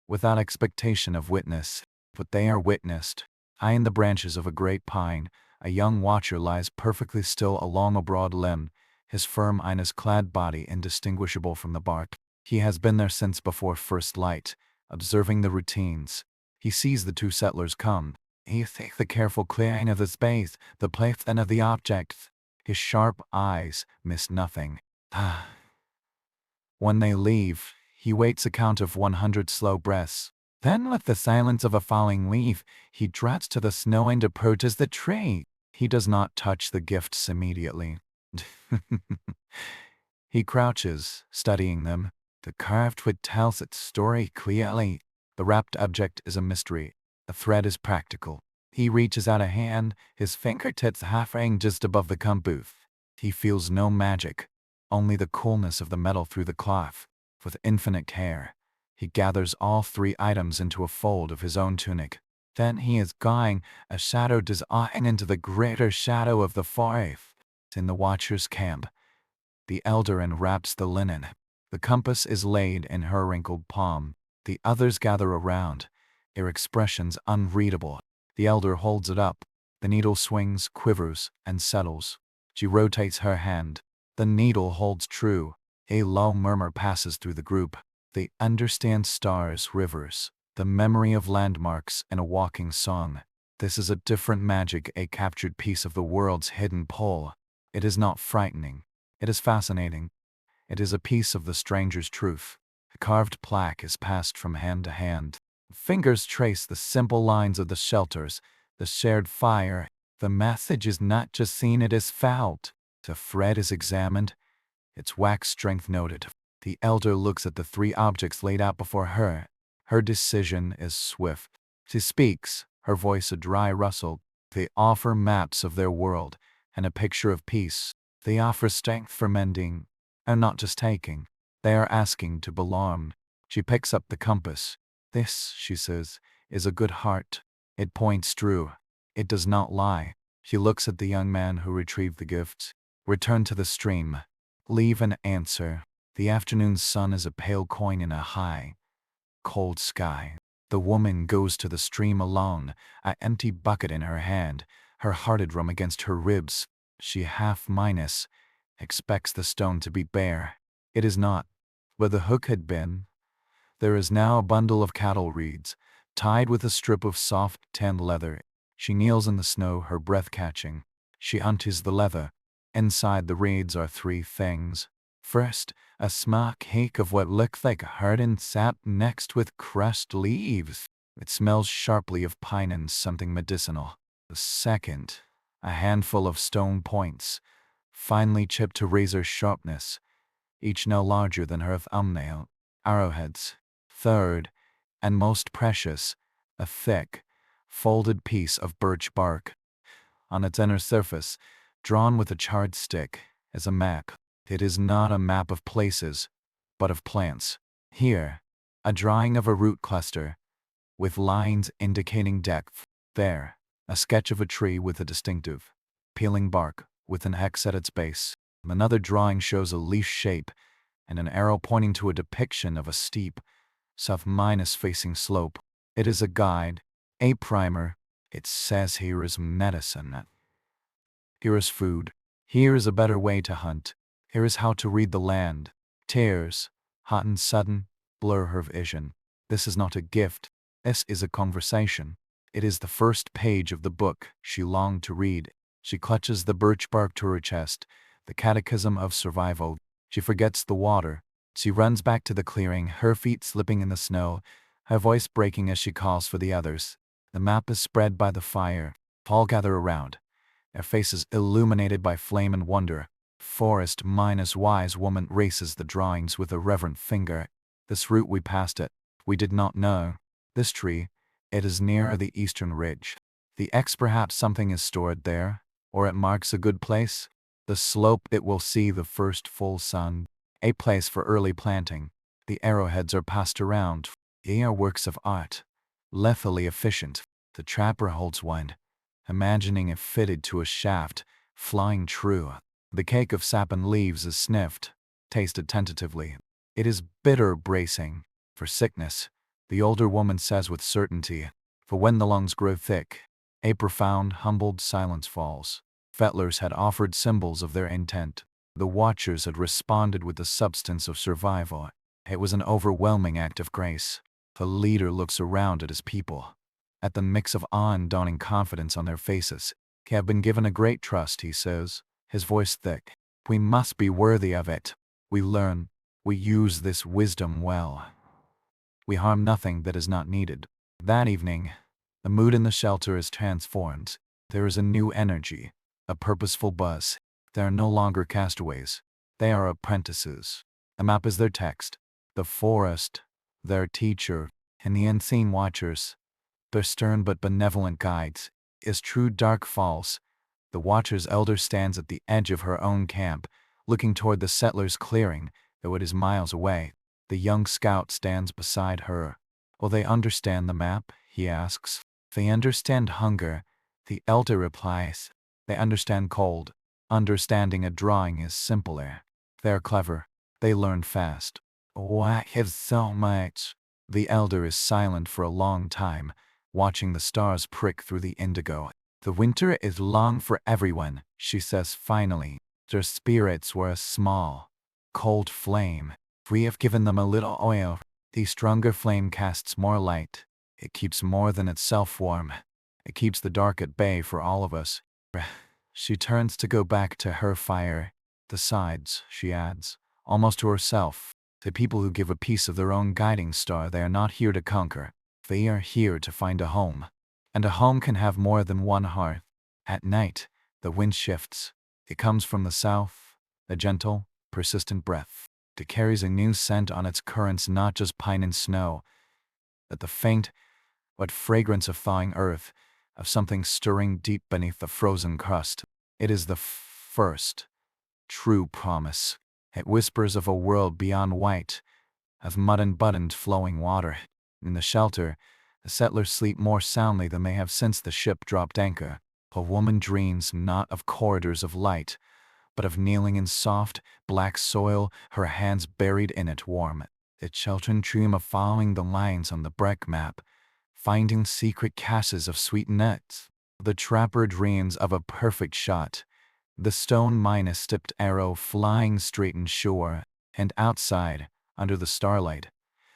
without expectation of witness, but they are witnessed. High in the branches of a great pine, a young watcher lies perfectly still along a broad limb, his firm inus-clad body indistinguishable from the bark. He has been there since before first light, observing the routines. He sees the two settlers come. He takes the careful clearing of the space, the place and of the objects. His sharp eyes miss nothing. When they leave, he waits a count of 100 slow breaths. Then, with the silence of a falling leaf, he drops to the snow and approaches the tree. He does not touch the gifts immediately. He crouches, studying them. The carved wood tells its story clearly. The wrapped object is a mystery. The thread is practical. He reaches out a hand, his fingertips hovering just above the compass. He feels no magic, only the coolness of the metal through the cloth. With infinite care, he gathers all three items into a fold of his own tunic. Then he is going, a shadow dissolving into the greater shadow of the forest. In the watcher's camp, the elder unwraps the linen. The compass is laid in her wrinkled palm. The others gather around, their expressions unreadable. The elder holds it up. The needle swings, quivers, and settles. She rotates her hand. The needle holds true. A low murmur passes through the group. They understand stars, rivers, the memory of landmarks, and a walking song. This is a different magic, a captured piece of the world's hidden pole. It is not frightening. It is fascinating. It is a piece of the stranger's truth. carved plaque is passed from hand to hand. Fingers trace the simple lines of the shelters, the shared fire. The message is not just seen, it is felt. The thread is examined, its wax strength noted. The elder looks at the three objects laid out before her. Her decision is swift. She speaks, her voice a dry rustle. They offer maps of their world and a picture of peace. They offer strength for mending, and not just taking. They are asking to belong. She picks up the compass. This, she says, is a good heart. It points true. It does not lie. She looks at the young man who retrieved the gifts. Return to the stream. Leave an answer. The afternoon sun is a pale coin in a high, cold sky. The woman goes to the stream alone, an empty bucket in her hand, her hearted drum against her ribs. She half-minus, expects the stone to be bare. It is not. Where the hook had been, there is now a bundle of cattle reeds, tied with a strip of soft tanned leather. She kneels in the snow, her breath catching. She unties the leather. Inside the reeds are three things. First, a small cake of what looks like hardened sap next with crushed leaves. It smells sharply of pine and something medicinal. The second, a handful of stone points, finely chipped to razor sharpness, each no larger than her thumbnail, arrowheads. Third, and most precious, a thick, folded piece of birch bark. On its inner surface, drawn with a charred stick, is a map. It is not a map of places, but of plants. Here, a drawing of a root cluster, with lines indicating depth. There, a sketch of a tree with a distinctive, peeling bark, with an X at its base. Another drawing shows a leaf shape, and an arrow pointing to a depiction of a steep, south-facing slope. It is a guide, a primer. It says here is medicine. Here is food. Here is a better way to hunt. Here is how to read the land. Tears, hot and sudden, blur her vision. This is not a gift. This is a conversation. It is the first page of the book she longed to read. She clutches the birch bark to her chest, the catechism of survival. She forgets the water. She runs back to the clearing, her feet slipping in the snow, her voice breaking as she calls for the others. The map is spread by the fire. All gather around, their faces illuminated by flame and wonder. Forest minus wise woman races the drawings with a reverent finger. This route we passed it. We did not know. This tree, it is near the eastern ridge. The X perhaps something is stored there, or it marks a good place. The slope it will see the first full sun. A place for early planting. The arrowheads are passed around. They are works of art. Lethally efficient. The trapper holds one, imagining it fitted to a shaft, flying true. The cake of sap and leaves is sniffed, tasted tentatively. It is bitter bracing. For sickness, the older woman says with certainty. For when the lungs grow thick, a profound, humbled silence falls. Fettlers had offered symbols of their intent. The watchers had responded with the substance of survival. It was an overwhelming act of grace. The leader looks around at his people, at the mix of awe and dawning confidence on their faces. "We have been given a great trust," he says, his voice thick. "We must be worthy of it. We learn. We use this wisdom well. We harm nothing that is not needed." That evening, the mood in the shelter is transformed. There is a new energy, a purposeful buzz. They are no longer castaways. They are apprentices. A map is their text. The forest, their teacher, and the unseen watchers, their stern but benevolent guides. Is true dark false. The watcher's elder stands at the edge of her own camp, looking toward the settler's clearing, though it is miles away. The young scout stands beside her. Will they understand the map? He asks. They understand hunger. The elder replies. They understand cold. Understanding a drawing is simpler. They are clever. They learn fast. Why have so much? The elder is silent for a long time, watching the stars prick through the indigo. The winter is long for everyone, she says finally. Their spirits were a small, cold flame. We have given them a little oil. The stronger flame casts more light. It keeps more than itself warm. It keeps the dark at bay for all of us. She turns to go back to her fire. The sides, she adds, almost to herself. The people who give a piece of their own guiding star, they are not here to conquer. They are here to find a home. And a home can have more than one hearth. At night, the wind shifts. It comes from the south, a gentle, persistent breath. It carries a new scent on its currents, not just pine and snow, but the faint, but fragrance of thawing earth, of something stirring deep beneath the frozen crust. It is the first true promise. It whispers of a world beyond white, of mud and buttoned flowing water. In the shelter, the settlers sleep more soundly than they have since the ship dropped anchor. A woman dreams not of corridors of light, but of kneeling in soft, black soil, her hands buried in it warm. The children dream of following the lines on the brick map, finding secret caches of sweet nuts. The trapper dreams of a perfect shot, the stone minus-tipped arrow flying straight and sure. And outside, under the starlight,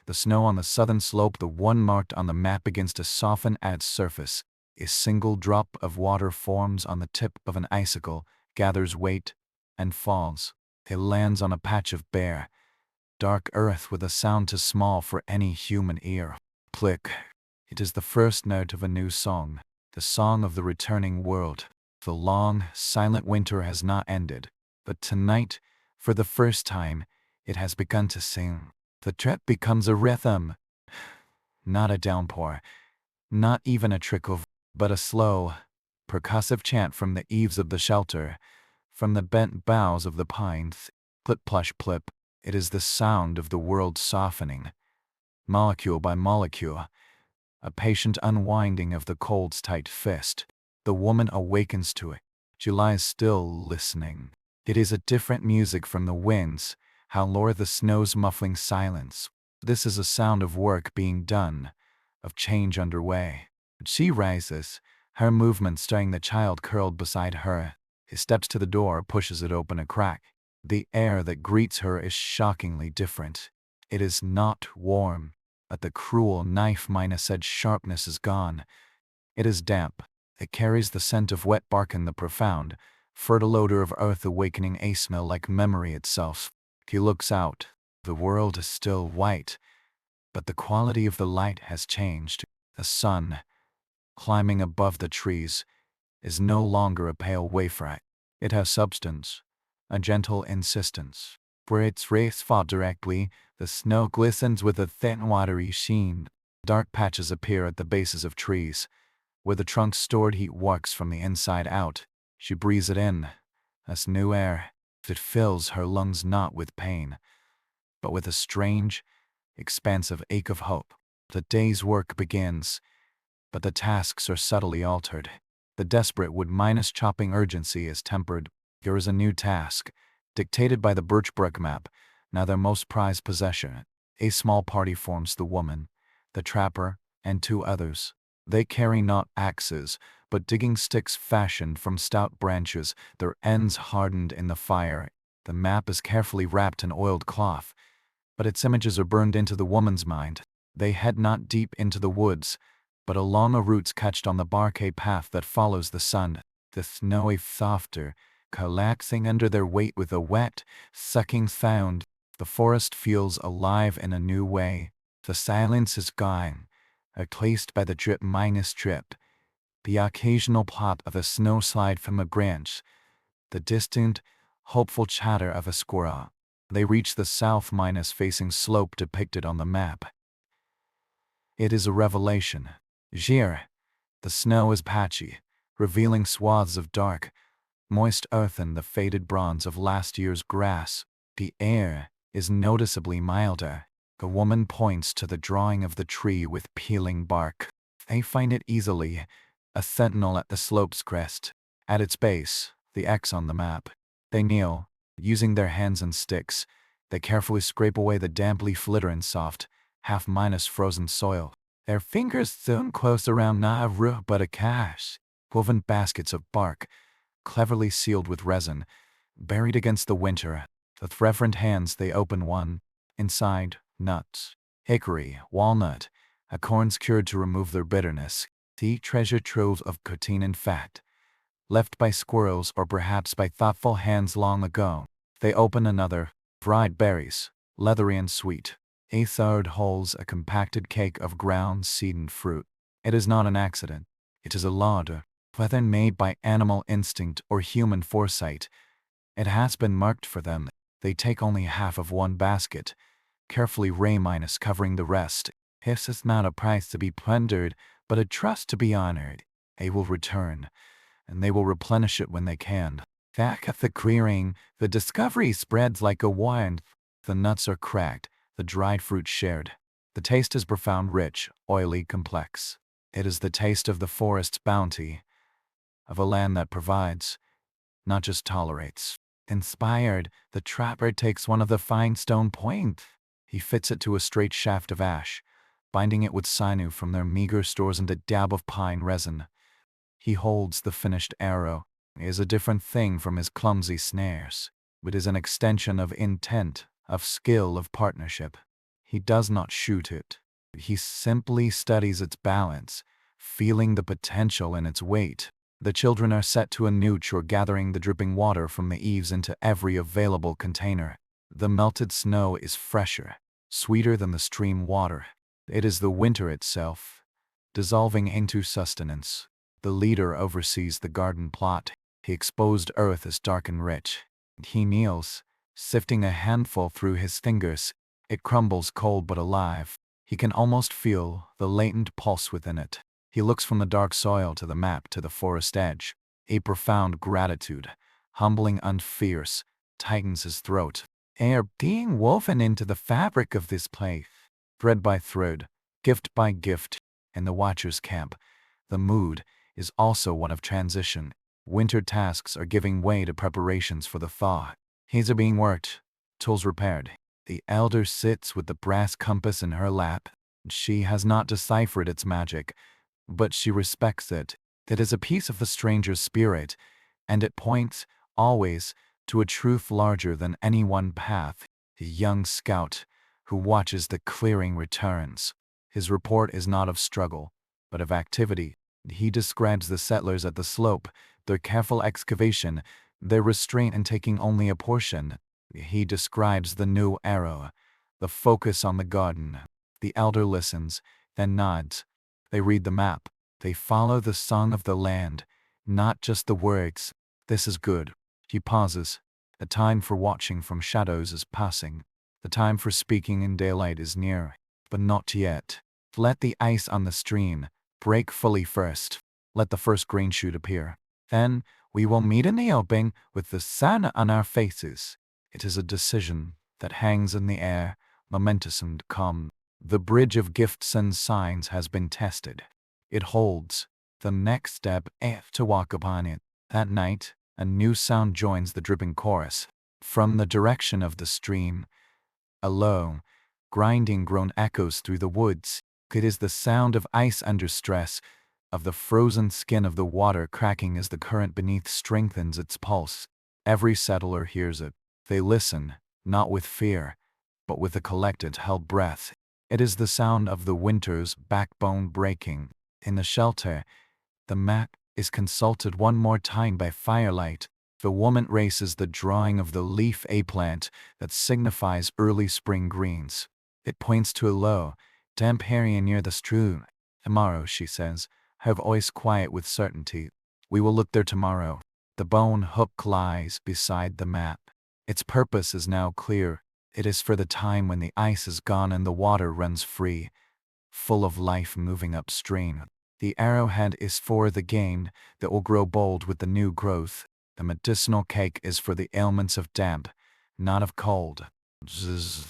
the snow on the southern slope, the one marked on the map, begins to soften at its surface. A single drop of water forms on the tip of an icicle, gathers weight, and falls. It lands on a patch of bare, dark earth with a sound too small for any human ear. Click. It is the first note of a new song, the song of the returning world. The long, silent winter has not ended, but tonight, for the first time, it has begun to sing. The trip becomes a rhythm, not a downpour, not even a trickle, but a slow, percussive chant from the eaves of the shelter, from the bent boughs of the pines. Plip plush plip, it is the sound of the world softening, molecule by molecule, a patient unwinding of the cold's tight fist. The woman awakens to it. She lies still, listening. It is a different music from the winds, howl the snow's muffling silence. This is a sound of work being done, of change underway. She rises, her movement stirring the child curled beside her. He steps to the door, pushes it open a crack. The air that greets her is shockingly different. It is not warm, but the cruel knife minus-edge sharpness is gone. It is damp. It carries the scent of wet bark and the profound, fertile odor of earth, awakening a smell like memory itself. He looks out. The world is still white, but the quality of the light has changed. The sun, climbing above the trees, is no longer a pale wafer. It has substance, a gentle insistence. Where its rays fall directly, the snow glistens with a thin watery sheen. Dark patches appear at the bases of trees, where the trunks stored heat works from the inside out. She breathes it in, as new air. It fills her lungs not with pain, but with a strange, expansive ache of hope. The day's work begins, but the tasks are subtly altered. The desperate wood minus chopping urgency is tempered. Here is a new task, dictated by the Birchbrook map, now their most prized possession. A small party forms: the woman, the trapper, and two others. They carry not axes, but digging sticks fashioned from stout branches, their ends hardened in the fire. The map is carefully wrapped in oiled cloth, but its images are burned into the woman's mind. They head not deep into the woods, but along a route sketched on the barque path that follows the sun. The snowy softer, collapsing under their weight with a wet, sucking sound. The forest feels alive in a new way. The silence is gone, replaced by the drip minus drip, the occasional plop of a snowslide from a branch, the distant, hopeful chatter of a squirrel. They reach the south minus facing slope depicted on the map. It is a revelation. Here, the snow is patchy, revealing swaths of dark, moist earth and the faded bronze of last year's grass. The air is noticeably milder. A woman points to the drawing of the tree with peeling bark. They find it easily, a sentinel at the slope's crest. At its base, the X on the map. They kneel, using their hands and sticks. They carefully scrape away the damply flittering soft, half minus frozen soil. Their fingers soon close around not a root but a cache. Woven baskets of bark, cleverly sealed with resin, buried against the winter. With reverent hands they open one. Inside, nuts, hickory, walnut, acorns cured to remove their bitterness. The treasure trove of protein and fat, left by squirrels or perhaps by thoughtful hands long ago. They open another, dried berries, leathery and sweet. A third holds a compacted cake of ground seed and fruit. It is not an accident. It is a larder, whether made by animal instinct or human foresight. It has been marked for them. They take only half of one basket, carefully covering the rest. His is not a prize to be plundered, but a trust to be honored. They will return, and they will replenish it when they can. Back at the clearing, the discovery spreads like a wind. The nuts are cracked, the dried fruit shared. The taste is profound, rich, oily, complex. It is the taste of the forest's bounty, of a land that provides, not just tolerates. Inspired, the trapper takes one of the fine stone points. He fits it to a straight shaft of ash, binding it with sinew from their meager stores and a dab of pine resin. He holds the finished arrow. It is a different thing from his clumsy snares. It is an extension of intent, of skill, of partnership. He does not shoot it. He simply studies its balance, feeling the potential in its weight. The children are set to a nooch or gathering the dripping water from the eaves into every available container. The melted snow is fresher, sweeter than the stream water. It is the winter itself, dissolving into sustenance. The leader oversees the garden plot. The exposed earth is dark and rich. He kneels, sifting a handful through his fingers. It crumbles cold but alive. He can almost feel the latent pulse within it. He looks from the dark soil to the map to the forest edge. A profound gratitude, humbling and fierce, tightens his throat. They are being woven into the fabric of this place, thread by thread, gift by gift. In the Watcher's camp, the mood is also one of transition. Winter tasks are giving way to preparations for the thaw. Heads are being worked, tools repaired. The elder sits with the brass compass in her lap. She has not deciphered its magic, but she respects it. It is a piece of the stranger's spirit, and it points, always, to a truth larger than any one path. The young scout, who watches the clearing, returns. His report is not of struggle, but of activity. He describes the settlers at the slope, their careful excavation, their restraint in taking only a portion. He describes the new arrow, the focus on the garden. The elder listens, then nods. They read the map. They follow the song of the land, not just the words. This is good. He pauses. The time for watching from shadows is passing. The time for speaking in daylight is near, but not yet. Let the ice on the stream break fully first. Let the first green shoot appear. Then we will meet in the open with the sun on our faces. It is a decision that hangs in the air, momentous and calm. The bridge of gifts and signs has been tested. It holds. The next step is to walk upon it. That night, a new sound joins the dripping chorus. From the direction of the stream, a low, grinding groan echoes through the woods. It is the sound of ice under stress, of the frozen skin of the water cracking as the current beneath strengthens its pulse. Every settler hears it. They listen, not with fear, but with a collected, held breath. It is the sound of the winter's backbone breaking. In the shelter, the map is consulted one more time by firelight. The woman races the drawing of the leaf a plant that signifies early spring greens. It points to a low, damp area near the stream. Tomorrow, she says, her voice quiet with certainty. We will look there tomorrow. The bone hook lies beside the map. Its purpose is now clear. It is for the time when the ice is gone and the water runs free, full of life moving upstream. The arrowhead is for the game that will grow bold with the new growth. The medicinal cake is for the ailments of damp, not of cold. Zzz.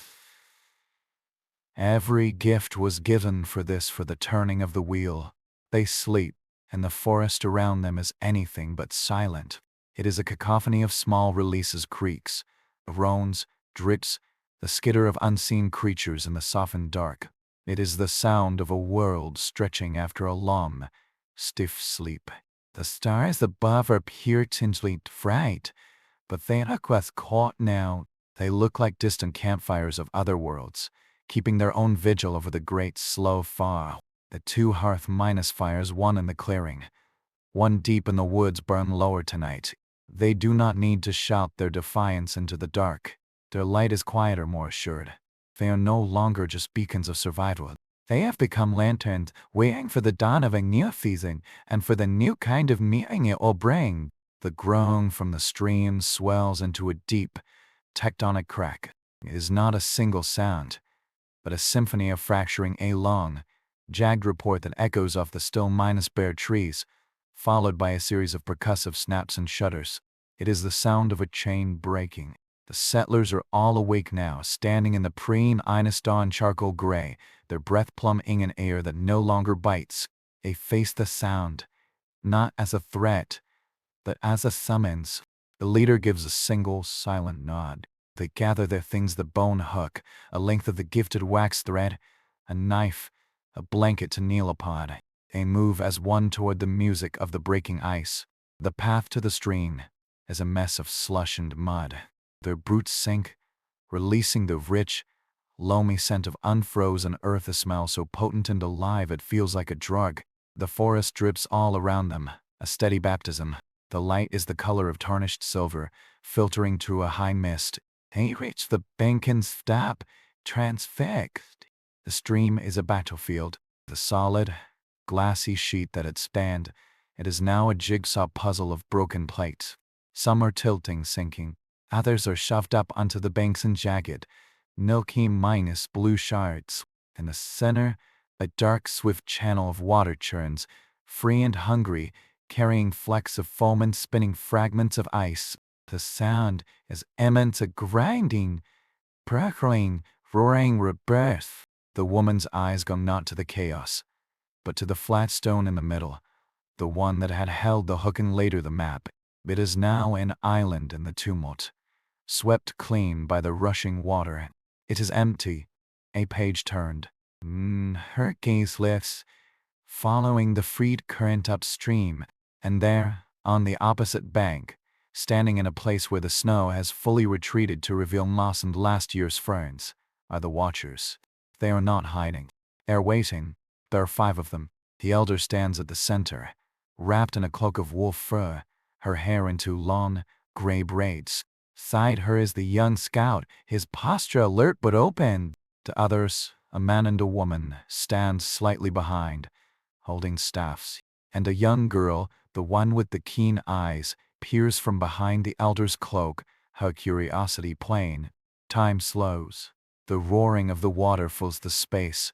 Every gift was given for this, for the turning of the wheel. They sleep, and the forest around them is anything but silent. It is a cacophony of small releases, creaks, groans, drips, the skitter of unseen creatures in the softened dark. It is the sound of a world stretching after a long, stiff sleep. The stars above are pure tinged fright, but they are quite caught now. They look like distant campfires of other worlds, keeping their own vigil over the great slow fire. The two hearth minus fires, one in the clearing, one deep in the woods, burn lower tonight. They do not need to shout their defiance into the dark. Their light is quieter, more assured. They are no longer just beacons of survival. They have become lanterns, waiting for the dawn of a new season and for the new kind of meaning it will bring. The groan from the stream swells into a deep, tectonic crack. It is not a single sound, but a symphony of fracturing, a long, jagged report that echoes off the still bare trees, followed by a series of percussive snaps and shudders. It is the sound of a chain breaking. The settlers are all awake now, standing in the pre-Inus dawn charcoal gray, their breath plummeting in air that no longer bites. They face the sound, not as a threat, but as a summons. The leader gives a single, silent nod. They gather their things: the bone hook, a length of the gifted wax thread, a knife, a blanket to kneel upon. They move as one toward the music of the breaking ice. The path to the stream is a mess of slush and mud. Their boots sink, releasing the rich, loamy scent of unfrozen earth, a smell so potent and alive it feels like a drug. The forest drips all around them, a steady baptism. The light is the color of tarnished silver, filtering through a high mist. They reach the bank and stop, transfixed. The stream is a battlefield. The solid, glassy sheet that it spanned, it is now a jigsaw puzzle of broken plates. Some are tilting, sinking. Others are shoved up onto the banks in jagged, milky minus blue shards. In the center, a dark, swift channel of water churns, free and hungry, carrying flecks of foam and spinning fragments of ice. The sound is immense, a grinding, crackling, roaring rebirth. The woman's eyes go not to the chaos, but to the flat stone in the middle, the one that had held the hook and later the map. It is now an island in the tumult, swept clean by the rushing water. It is empty, a page turned. Her gaze lifts, following the freed current upstream, and there, on the opposite bank, standing in a place where the snow has fully retreated to reveal moss and last year's ferns, are the watchers. They are not hiding. They are waiting. There are 5 of them. The elder stands at the center, wrapped in a cloak of wolf fur, her hair into long, gray braids. Beside her is the young scout, his posture alert but open. To others, a man and a woman stand slightly behind, holding staffs, and a young girl, the one with the keen eyes, peers from behind the elder's cloak, her curiosity plain. Time slows. The roaring of the water fills the space,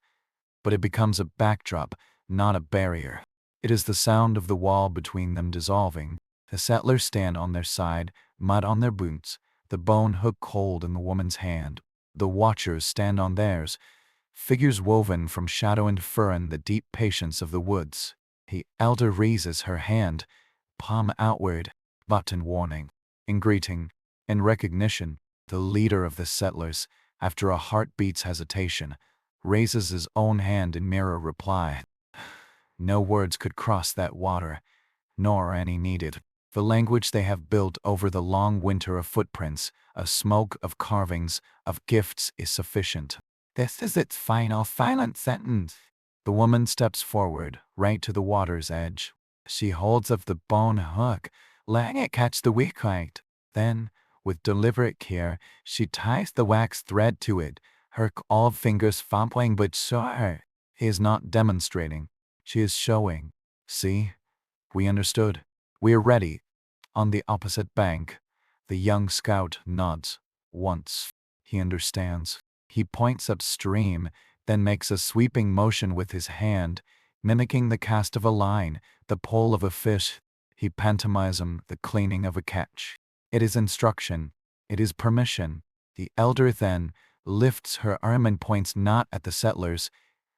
but it becomes a backdrop, not a barrier. It is the sound of the wall between them dissolving. The settlers stand on their side, mud on their boots, the bone hook cold in the woman's hand. The watchers stand on theirs, figures woven from shadow and fur and the deep patience of the woods. The elder raises her hand, palm outward, but in warning, in greeting, in recognition. The leader of the settlers, after a heartbeat's hesitation, raises his own hand in mirror reply. No words could cross that water, nor any needed. The language they have built over the long winter of footprints, of smoke, of carvings, of gifts is sufficient. This is its final silent sentence. The woman steps forward, right to the water's edge. She holds up the bone hook, letting it catch the weak light. Then, with deliberate care, she ties the wax thread to it, her all fingers fumbling but sure. He is not demonstrating. She is showing. See? We understood. We are ready. On the opposite bank, the young scout nods. Once. He understands. He points upstream, then makes a sweeping motion with his hand, mimicking the cast of a line, the pull of a fish. He pantomimes the cleaning of a catch. It is instruction. It is permission. The elder then lifts her arm and points not at the settlers,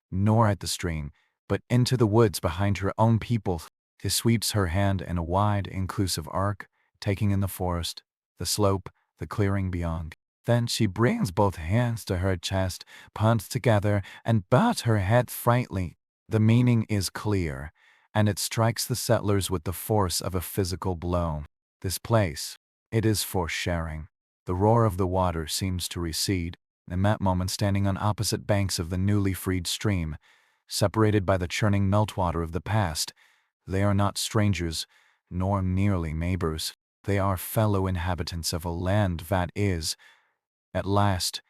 nor at the stream, but into the woods behind her own people. She sweeps her hand in a wide, inclusive arc, taking in the forest, the slope, the clearing beyond. Then she brings both hands to her chest, punts together, and bows her head slightly. The meaning is clear, and it strikes the settlers with the force of a physical blow. This place, it is for sharing. The roar of the water seems to recede. In that moment, standing on opposite banks of the newly freed stream, separated by the churning meltwater of the past, they are not strangers, nor merely neighbors. They are fellow inhabitants of a land that is, At last,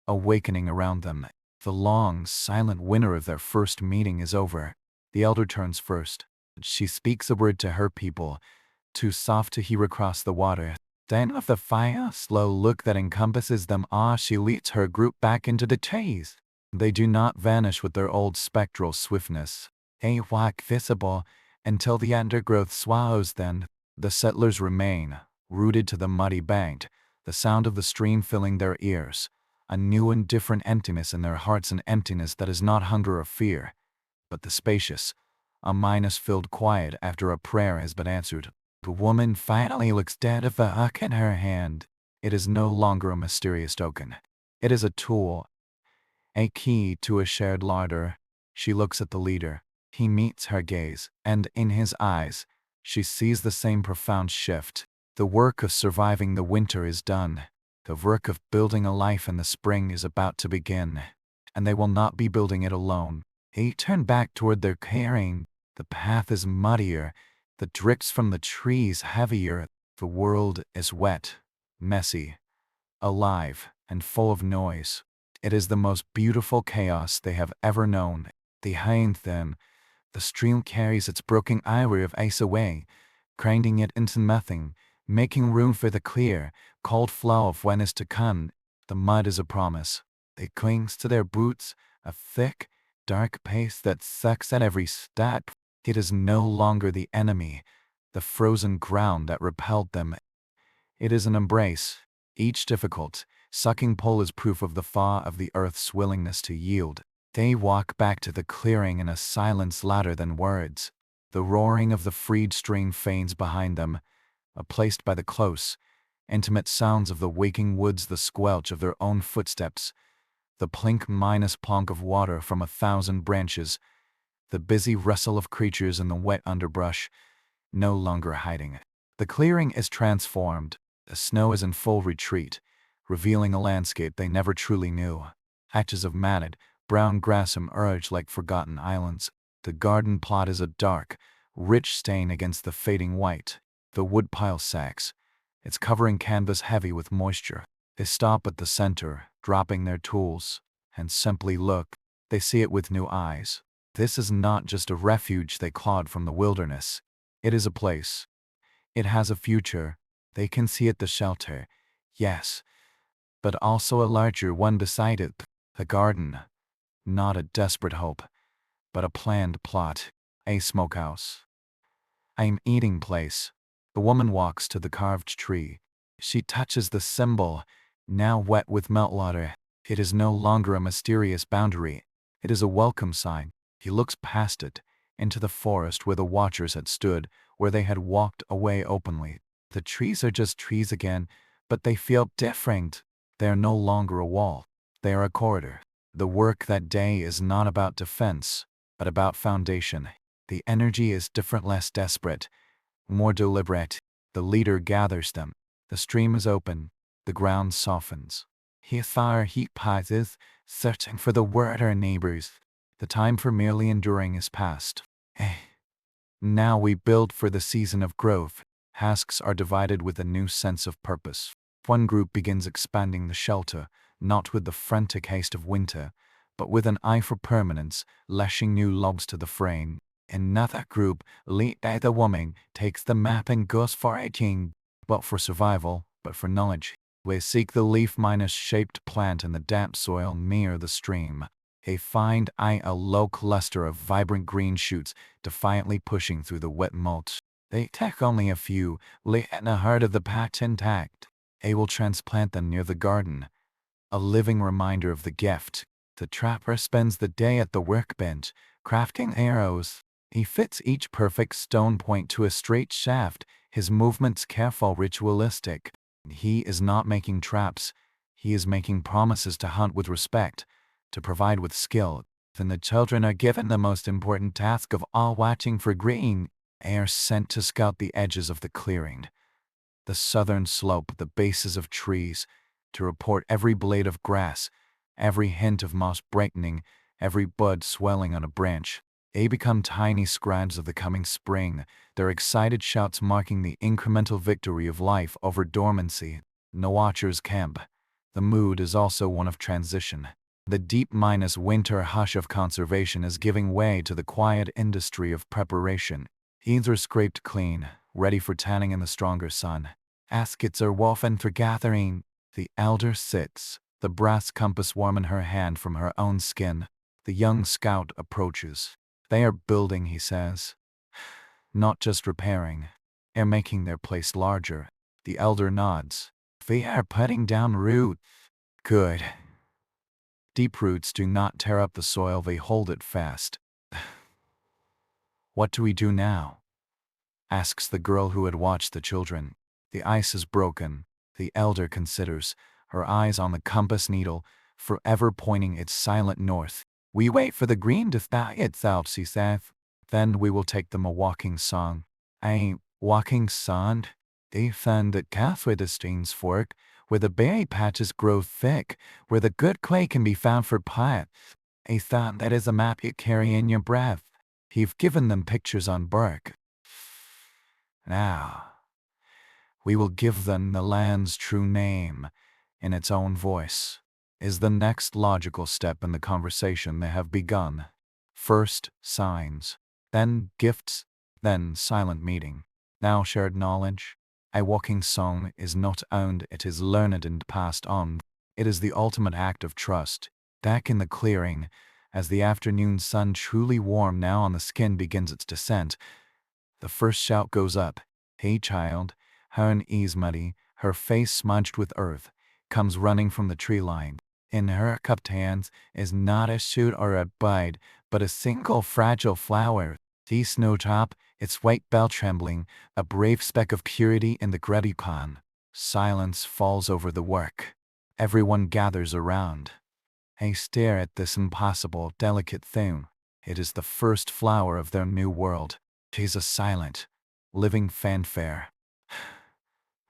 awakening around them, the long, silent winter of their first meeting is over. The elder turns first. She speaks a word to her people, too soft to hear across the water. Then with the fire, slow look that encompasses them all, she leads her group back into the trees. They do not vanish with their old spectral swiftness. They walk visible until the undergrowth swallows them. The settlers remain, rooted to the muddy bank, the sound of the stream filling their ears, a new and different emptiness in their hearts, an emptiness that is not hunger or fear, but the spacious, ominous-filled quiet after a prayer has been answered. The woman finally looks dead at the hook in her hand. It is no longer a mysterious token. It is a tool, a key to a shared larder. She looks at the leader. He meets her gaze, and in his eyes, she sees the same profound shift. The work of surviving the winter is done. The work of building a life in the spring is about to begin. And they will not be building it alone. They turn back toward their clearing. The path is muddier, the drifts from the trees heavier. The world is wet, messy, alive, and full of noise. It is the most beautiful chaos they have ever known. Behind them, the stream carries its broken ivory of ice away, grinding it into nothing, making room for the clear, cold flow of what is to come. The mud is a promise. It clings to their boots, a thick, dark paste that sucks at every step. It is no longer the enemy, the frozen ground that repelled them. It is an embrace. Each difficult, sucking pull is proof of the thaw of the earth's willingness to yield. They walk back to the clearing in a silence louder than words. The roaring of the freed stream fades behind them, replaced by the close, intimate sounds of the waking woods, the squelch of their own footsteps, the plink minus plonk of water from 1,000 branches, the busy rustle of creatures in the wet underbrush, no longer hiding. The clearing is transformed. The snow is in full retreat, revealing a landscape they never truly knew. Patches of matted, brown grass emerge like forgotten islands. The garden plot is a dark, rich stain against the fading white. The woodpile sags, its covering canvas heavy with moisture. They stop at the center, dropping their tools, and simply look. They see it with new eyes. This is not just a refuge they clawed from the wilderness. It is a place. It has a future. They can see it, the shelter, yes, but also a larger one beside it, a garden. Not a desperate hope, but a planned plot, a smokehouse. An eating place. The woman walks to the carved tree. She touches the symbol, now wet with meltwater. It is no longer a mysterious boundary. It is a welcome sign. He looks past it, into the forest where the watchers had stood, where they had walked away openly. The trees are just trees again, but they feel different. They are no longer a wall. They are a corridor. The work that day is not about defense, but about foundation. The energy is different, less desperate, more deliberate. The leader gathers them. The stream is open. The ground softens. He pauses, searching for the word our neighbors. The time for merely enduring is past. Now we build for the season of growth. Tasks are divided with a new sense of purpose. One group begins expanding the shelter, not with the frantic haste of winter, but with an eye for permanence, lashing new logs to the frame. Another group, led by the woman, takes the map and goes foraging, not for survival, but for knowledge. We seek the leaf-shaped plant in the damp soil near the stream. They find a low cluster of vibrant green shoots defiantly pushing through the wet mulch. They take only a few, leaving the heart of the patch intact. They will transplant them near the garden, a living reminder of the gift. The trapper spends the day at the workbench, crafting arrows. He fits each perfect stone point to a straight shaft, his movements careful, ritualistic. He is not making traps. He is making promises to hunt with respect, to provide with skill. Then the children are given the most important task of all, watching for green. They are sent to scout the edges of the clearing, the southern slope, the bases of trees, to report every blade of grass, every hint of moss brightening, every bud swelling on a branch. They become tiny scribes of the coming spring, their excited shouts marking the incremental victory of life over dormancy. No watchers camp. The mood is also one of transition. The deep minus winter hush of conservation is giving way to the quiet industry of preparation. Heaths are scraped clean, ready for tanning in the stronger sun. Askets are woven for gathering. The elder sits, the brass compass warm in her hand from her own skin. The young scout approaches. They are building, he says. Not just repairing. They're making their place larger. The elder nods. They are putting down roots. Good. Deep roots do not tear up the soil, they hold it fast. What do we do now? Asks the girl who had watched the children. The ice is broken. The elder considers, her eyes on the compass needle, forever pointing its silent north. We wait for the green to thaw itself, she saith. Then we will take them a walking song. A walking song? They found that Catholic streams fork, where the berry patches grow thick, where the good clay can be found for plants. A thought that is a map you carry in your breath. You've given them pictures on bark. Now, we will give them the land's true name, in its own voice, is the next logical step in the conversation they have begun. First, signs, then gifts, then silent meeting, now shared knowledge. A walking song is not owned, it is learned and passed on. It is the ultimate act of trust. Back in the clearing, as the afternoon sun truly warm now on the skin begins its descent, the first shout goes up. Hey child, her knees muddy, her face smudged with earth, comes running from the tree line. In her cupped hands is not a shoot or a bud, but a single fragile flower. The snowdrop, its white bell trembling, a brave speck of purity in the Greticon. Silence falls over the work. Everyone gathers around. They stare at this impossible, delicate thing. It is the first flower of their new world. 'Tis a silent, living fanfare.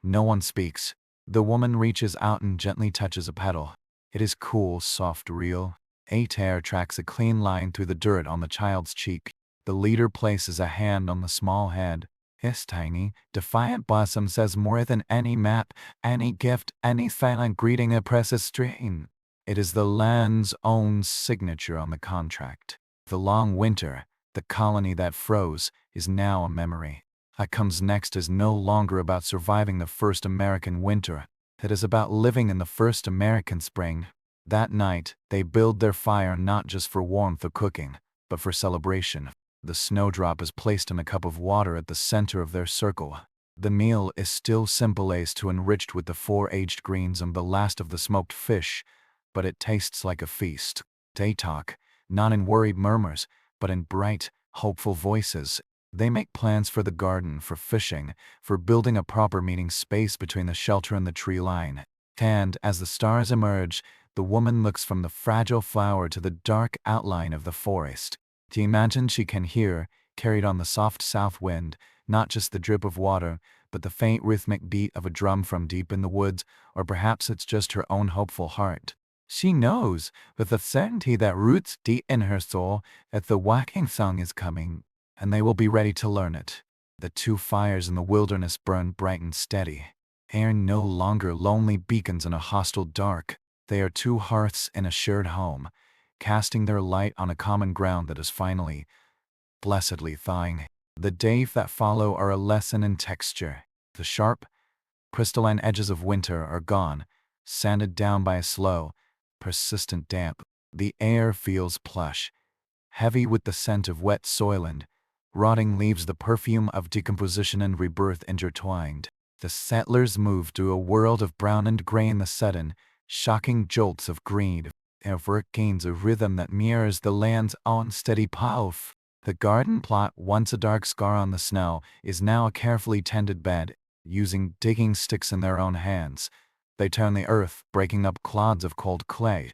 No one speaks. The woman reaches out and gently touches a petal. It is cool, soft, real. A tear tracks a clean line through the dirt on the child's cheek. The leader places a hand on the small head. His tiny, defiant bosom says more than any map, any gift, any silent greeting oppresses strain. It is the land's own signature on the contract. The long winter, the colony that froze, is now a memory. What comes next is no longer about surviving the first American winter. It is about living in the first American spring. That night, they build their fire not just for warmth or cooking, but for celebration. The snowdrop is placed in a cup of water at the center of their circle. The meal is still simple as to enriched with the 4 aged greens and the last of the smoked fish, but it tastes like a feast. They talk, not in worried murmurs, but in bright, hopeful voices. They make plans for the garden, for fishing, for building a proper meeting space between the shelter and the tree line. And as the stars emerge, the woman looks from the fragile flower to the dark outline of the forest. To imagine she can hear, carried on the soft south wind, not just the drip of water, but the faint rhythmic beat of a drum from deep in the woods, or perhaps it's just her own hopeful heart. She knows, with a certainty that roots deep in her soul, that the walking song is coming, and they will be ready to learn it. The 2 fires in the wilderness burn bright and steady. They are no longer lonely beacons in a hostile dark. They are 2 hearths in a shared home, casting their light on a common ground that is finally, blessedly thawing. The days that follow are a lesson in texture. The sharp, crystalline edges of winter are gone, sanded down by a slow, persistent damp. The air feels plush, heavy with the scent of wet soil and rotting leaves, the perfume of decomposition and rebirth intertwined. The settlers move through a world of brown and gray in the sudden, shocking jolts of green. Their work gains a rhythm that mirrors the land's own steady pulse. The garden plot, once a dark scar on the snow, is now a carefully tended bed. Using digging sticks in their own hands, they turn the earth, breaking up clods of cold clay,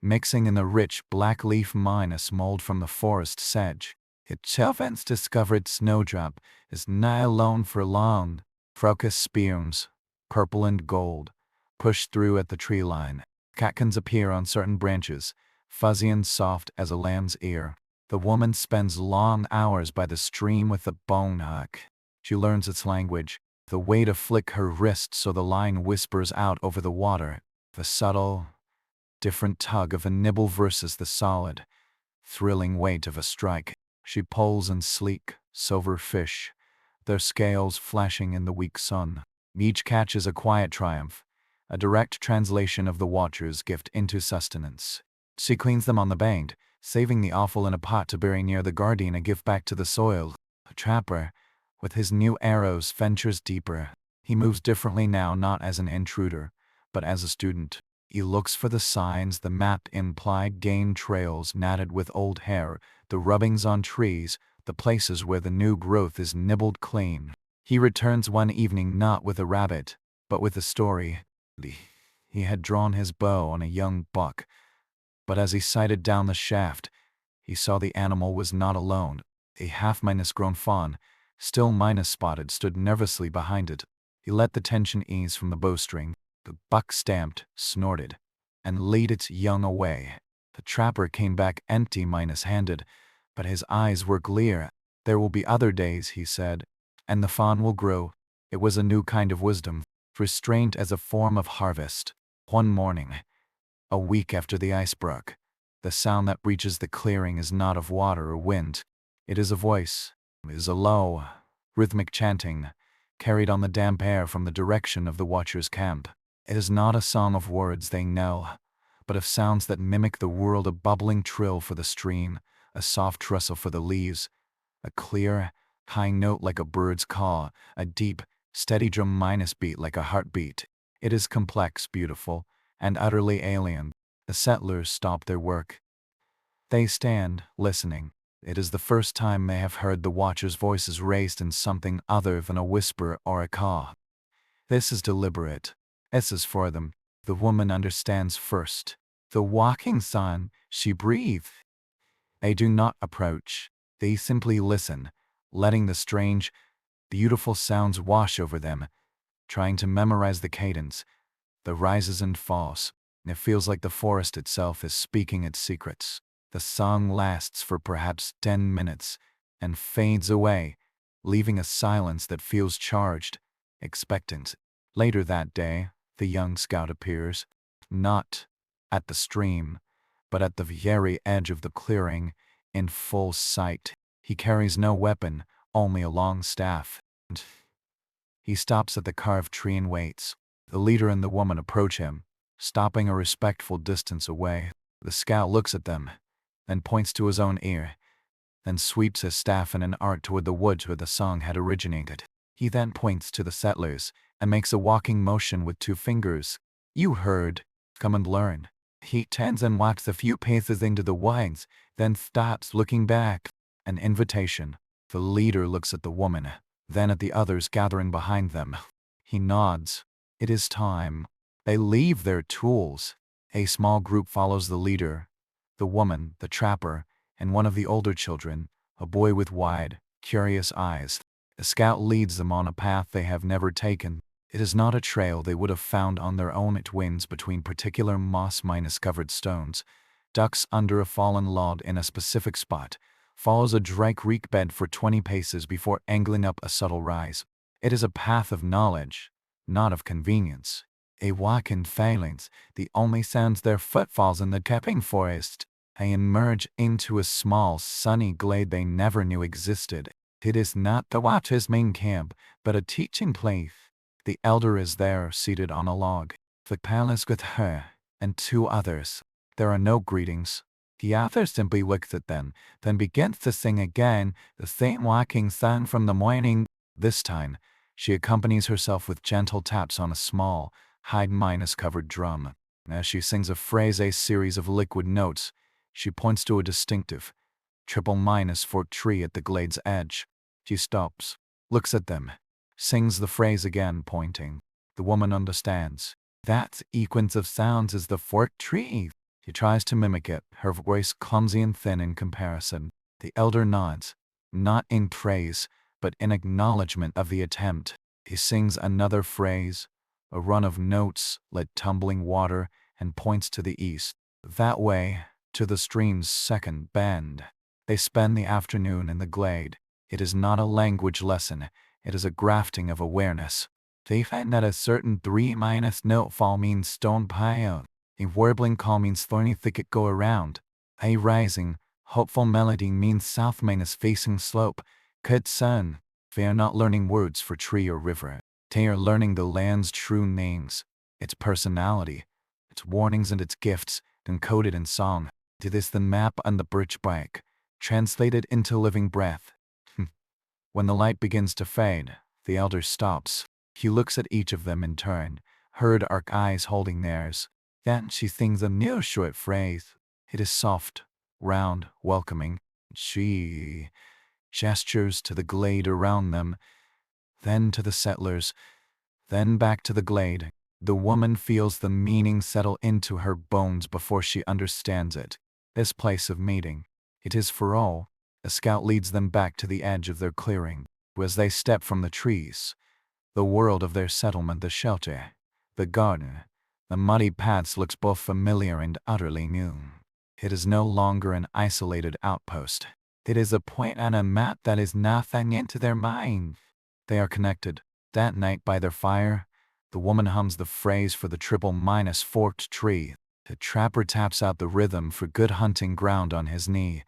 mixing in the rich black leaf minus mold from the forest sedge. It children's discovered snowdrop is not alone for long. Crocus spumes, purple and gold, push through at the tree line. Catkins appear on certain branches, fuzzy and soft as a lamb's ear. The woman spends long hours by the stream with the bone hook. She learns its language, the way to flick her wrist so the line whispers out over the water. The subtle, different tug of a nibble versus the solid, thrilling weight of a strike. She pulls in sleek, silver fish, their scales flashing in the weak sun. Each catch is a quiet triumph, a direct translation of the watcher's gift into sustenance. She cleans them on the bank, saving the offal in a pot to bury near the garden, a gift back to the soil. A trapper, with his new arrows, ventures deeper. He moves differently now, not as an intruder, but as a student. He looks for the signs, the mapped implied game trails knotted with old hair, the rubbings on trees, the places where the new growth is nibbled clean. He returns one evening not with a rabbit, but with a story. He had drawn his bow on a young buck, but as he sighted down the shaft, he saw the animal was not alone. A half-grown fawn, still spotted, stood nervously behind it. He let the tension ease from the bowstring. The buck stamped, snorted, and lead its young away. The trapper came back empty-handed, but his eyes were clear. There will be other days, he said, and the fawn will grow. It was a new kind of wisdom, restraint as a form of harvest. One morning, a week after the ice broke, the sound that reaches the clearing is not of water or wind. It is a voice. It is a low, rhythmic chanting, carried on the damp air from the direction of the watcher's camp. It is not a song of words they know, but of sounds that mimic the world, a bubbling trill for the stream, a soft rustle for the leaves, a clear, high note like a bird's call, a deep, steady drum beat like a heartbeat. It is complex, beautiful, and utterly alien. The settlers stop their work. They stand, listening. It is the first time they have heard the watcher's voices raised in something other than a whisper or a caw. This is deliberate. This is for them. The woman understands first. The walking sun, she breathes. They do not approach. They simply listen, letting the strange, beautiful sounds wash over them, trying to memorize the cadence, the rises and falls. It feels like the forest itself is speaking its secrets. The song lasts for perhaps 10 minutes and fades away, leaving a silence that feels charged, expectant. Later that day, the young scout appears, not at the stream, but at the very edge of the clearing, in full sight. He carries no weapon, only a long staff. He stops at the carved tree and waits. The leader and the woman approach him, stopping a respectful distance away. The scout looks at them, then points to his own ear, then sweeps his staff in an arc toward the woods where the song had originated. He then points to the settlers and makes a walking motion with 2 fingers. You heard. Come and learn. He turns and walks a few paces into the woods, then stops, looking back. An invitation. The leader looks at the woman, then at the others gathering behind them. He nods. It is time. They leave their tools. A small group follows the leader, the woman, the trapper, and one of the older children, a boy with wide, curious eyes. The scout leads them on a path they have never taken. It is not a trail they would have found on their own. It winds between particular moss-covered stones, ducks under a fallen log in a specific spot, follows a dry creek bed for 20 paces before angling up a subtle rise. It is a path of knowledge, not of convenience. A walk in silence, the only sounds their footfalls in the tapping forest. They emerge into a small, sunny glade they never knew existed. It is not the watcher's main camp, but a teaching place. The elder is there, seated on a log. The palace with her, and 2 others. There are no greetings. The author simply looks at them, then begins to sing again, the same walking song from the morning. This time, she accompanies herself with gentle taps on a small, hide-covered drum. As she sings a series of liquid notes, she points to a distinctive, triple-forked tree at the glade's edge. She stops, looks at them, sings the phrase again, pointing. The woman understands. That sequence of sounds is the forked tree. She tries to mimic it, her voice clumsy and thin in comparison. The elder nods, not in praise, but in acknowledgement of the attempt. He sings another phrase, a run of notes like tumbling water, and points to the east. That way, to the stream's second bend. They spend the afternoon in the glade. It is not a language lesson, it is a grafting of awareness. They find that a certain 3 minus note fall means stone pile. A warbling call means thorny thicket go around. A rising, hopeful melody means south minus facing slope. Good sun. They are not learning words for tree or river. They are learning the land's true names, its personality, its warnings and its gifts, encoded in song. It is the map on the birch bark, translated into living breath. When the light begins to fade, the elder stops. He looks at each of them in turn, her dark eyes holding theirs. Then she sings a new short phrase. It is soft, round, welcoming. She gestures to the glade around them, then to the settlers, then back to the glade. The woman feels the meaning settle into her bones before she understands it. This place of meeting, it is for all. A scout leads them back to the edge of their clearing. As they step from the trees, the world of their settlement, the shelter, the garden, the muddy paths looks both familiar and utterly new. It is no longer an isolated outpost. It is a point on a map that is nothing into their mind. They are connected. That night by their fire, the woman hums the phrase for the triple minus forked tree. The trapper taps out the rhythm for good hunting ground on his knee.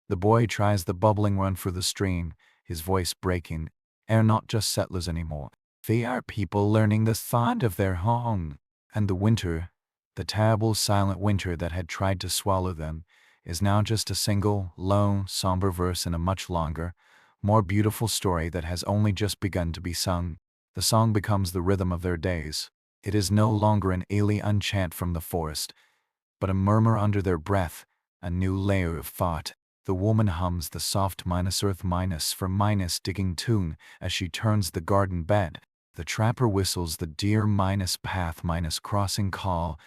The boy tries the bubbling run for the stream, his voice breaking. They're not just settlers anymore. They are people learning the sound of their home. And the winter, the terrible silent winter that had tried to swallow them, is now just a single, low, somber verse in a much longer, more beautiful story that has only just begun to be sung. The song becomes the rhythm of their days. It is no longer an alien chant from the forest, but a murmur under their breath, a new layer of thought. The woman hums the soft minus earth minus for minus digging tune as she turns the garden bed. The trapper whistles the deer minus path minus crossing call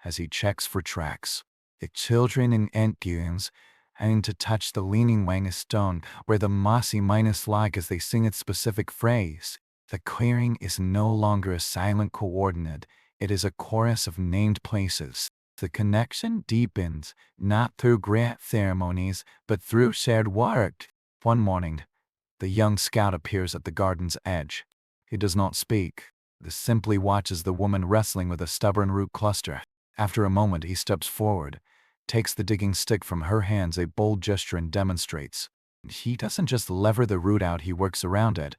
as he checks for tracks. The children in Indians aim to touch the leaning minus stone where the mossy minus lag as they sing its specific phrase. The clearing is no longer a silent coordinate, it is a chorus of named places. The connection deepens, not through grand ceremonies, but through shared work. One morning, the young scout appears at the garden's edge. He does not speak. He simply watches the woman wrestling with a stubborn root cluster. After a moment, he steps forward, takes the digging stick from her hands, a bold gesture, and demonstrates. He doesn't just lever the root out, he works around it,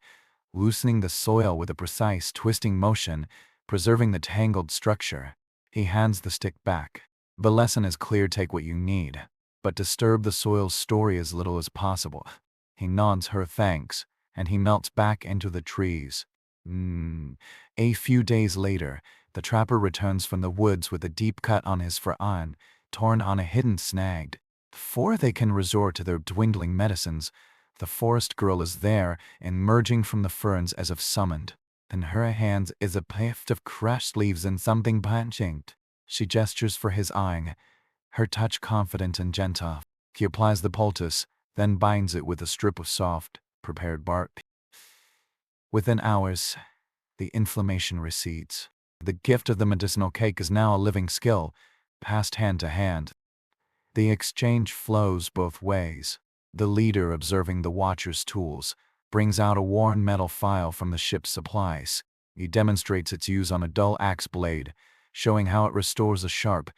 loosening the soil with a precise twisting motion, preserving the tangled structure. He hands the stick back. The lesson is clear: take what you need, but disturb the soil's story as little as possible. He nods her thanks, and he melts back into the trees. A few days later, the trapper returns from the woods with a deep cut on his forearm, torn on a hidden snag. Before they can resort to their dwindling medicines, the forest girl is there, emerging from the ferns as if summoned. In her hands is a paft of crushed leaves and something pungent. She gestures for his eyeing, her touch confident and gentle. He applies the poultice, then binds it with a strip of soft, prepared bark. Within hours, the inflammation recedes. The gift of the medicinal cake is now a living skill, passed hand to hand. The exchange flows both ways. The leader, observing the watcher's tools, brings out a worn metal file from the ship's supplies. He demonstrates its use on a dull axe blade, showing how it restores a sharp,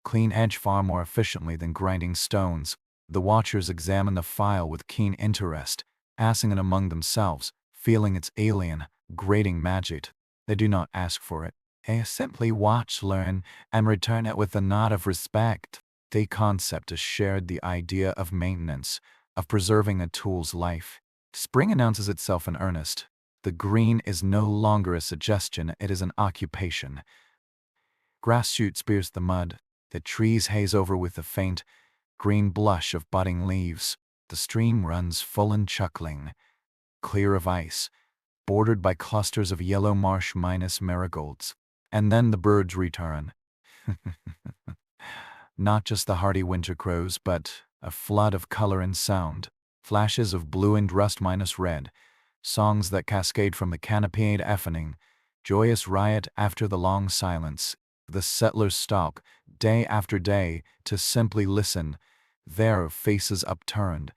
clean edge far more efficiently than grinding stones. The watchers examine the file with keen interest, asking it among themselves, feeling its alien, grating magic. They do not ask for it. They simply watch, learn, and return it with a nod of respect. The concept is shared, the idea of maintenance, of preserving a tool's life. Spring announces itself in earnest. The green is no longer a suggestion, it is an occupation. Grass shoots pierce the mud. The trees haze over with the faint, green blush of budding leaves. The stream runs full and chuckling, clear of ice, bordered by clusters of yellow marsh minus marigolds. And then the birds return. Not just the hardy winter crows, but a flood of color and sound. Flashes of blue and rust minus red, songs that cascade from the canopied evening, joyous riot after the long silence. The settlers stop, day after day, to simply listen, their faces upturned,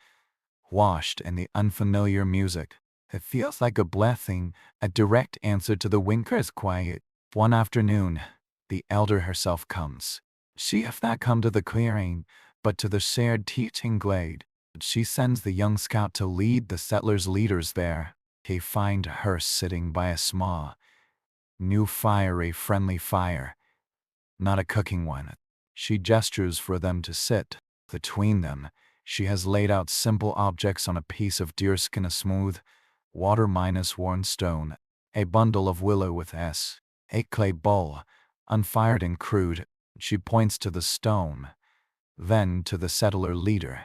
washed in the unfamiliar music. It feels like a blessing, a direct answer to the winter's quiet. One afternoon, the elder herself comes. She have not come to the clearing, but to the shared teaching glade. She sends the young scout to lead the settlers' leaders there. They find her sitting by a small, new fire, a friendly fire, not a cooking one. She gestures for them to sit. Between them, she has laid out simple objects on a piece of deerskin, a smooth, water-worn stone, a bundle of willow with a clay bowl, unfired and crude. She points to the stone, then to the settler leader,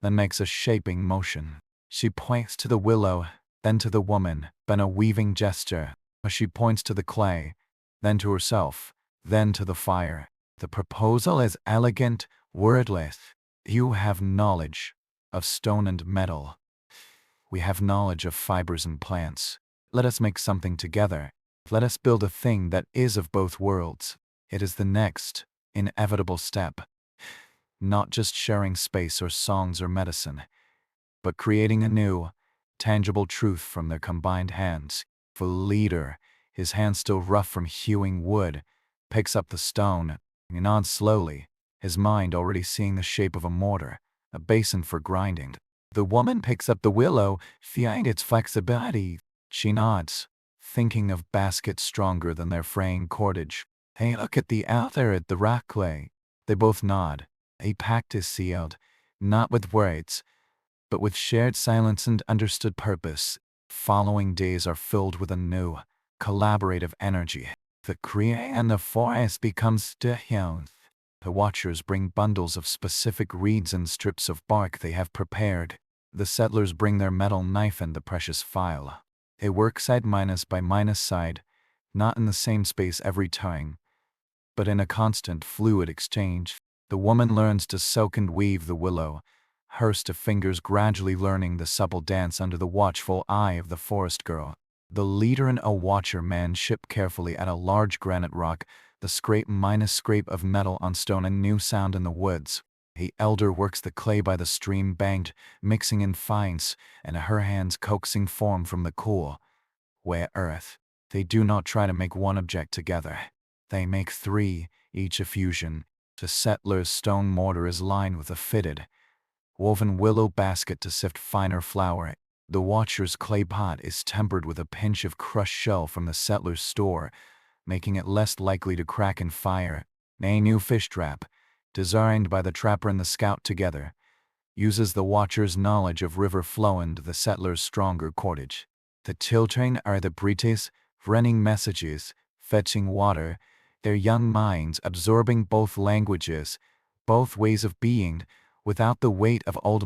then makes a shaping motion. She points to the willow, then to the woman, then a weaving gesture. She points to the clay, then to herself, then to the fire. The proposal is elegant, wordless. You have knowledge of stone and metal. We have knowledge of fibers and plants. Let us make something together. Let us build a thing that is of both worlds. It is the next, inevitable step. Not just sharing space or songs or medicine, but creating a new, tangible truth from their combined hands. The leader, his hands still rough from hewing wood, picks up the stone and nods slowly, his mind already seeing the shape of a mortar, a basin for grinding. The woman picks up the willow, feeling its flexibility. She nods, thinking of baskets stronger than their fraying cordage. Hey, look at the altar at the rock clay. They both nod. A pact is sealed, not with words, but with shared silence and understood purpose. Following days are filled with a new, collaborative energy. The Kriya and the forest becomes still. The watchers bring bundles of specific reeds and strips of bark they have prepared. The settlers bring their metal knife and the precious file. They work side by side, not in the same space every time, but in a constant fluid exchange. The woman learns to soak and weave the willow, hers to fingers gradually learning the supple dance under the watchful eye of the forest girl. The leader and a watcher man ship carefully at a large granite rock, the scrape of metal on stone, a new sound in the woods. The elder works the clay by the stream banked, mixing in fines, and her hands coaxing form from the cool, wet earth. They do not try to make one object together. They make three, each a fusion. The settler's stone mortar is lined with a fitted, woven willow basket to sift finer flour. The watcher's clay pot is tempered with a pinch of crushed shell from the settler's store, making it less likely to crack in fire. A new fish trap, designed by the trapper and the scout together, uses the watcher's knowledge of river flow and the settler's stronger cordage. The children are the British, running messages, fetching water, their young minds absorbing both languages, both ways of being, without the weight of old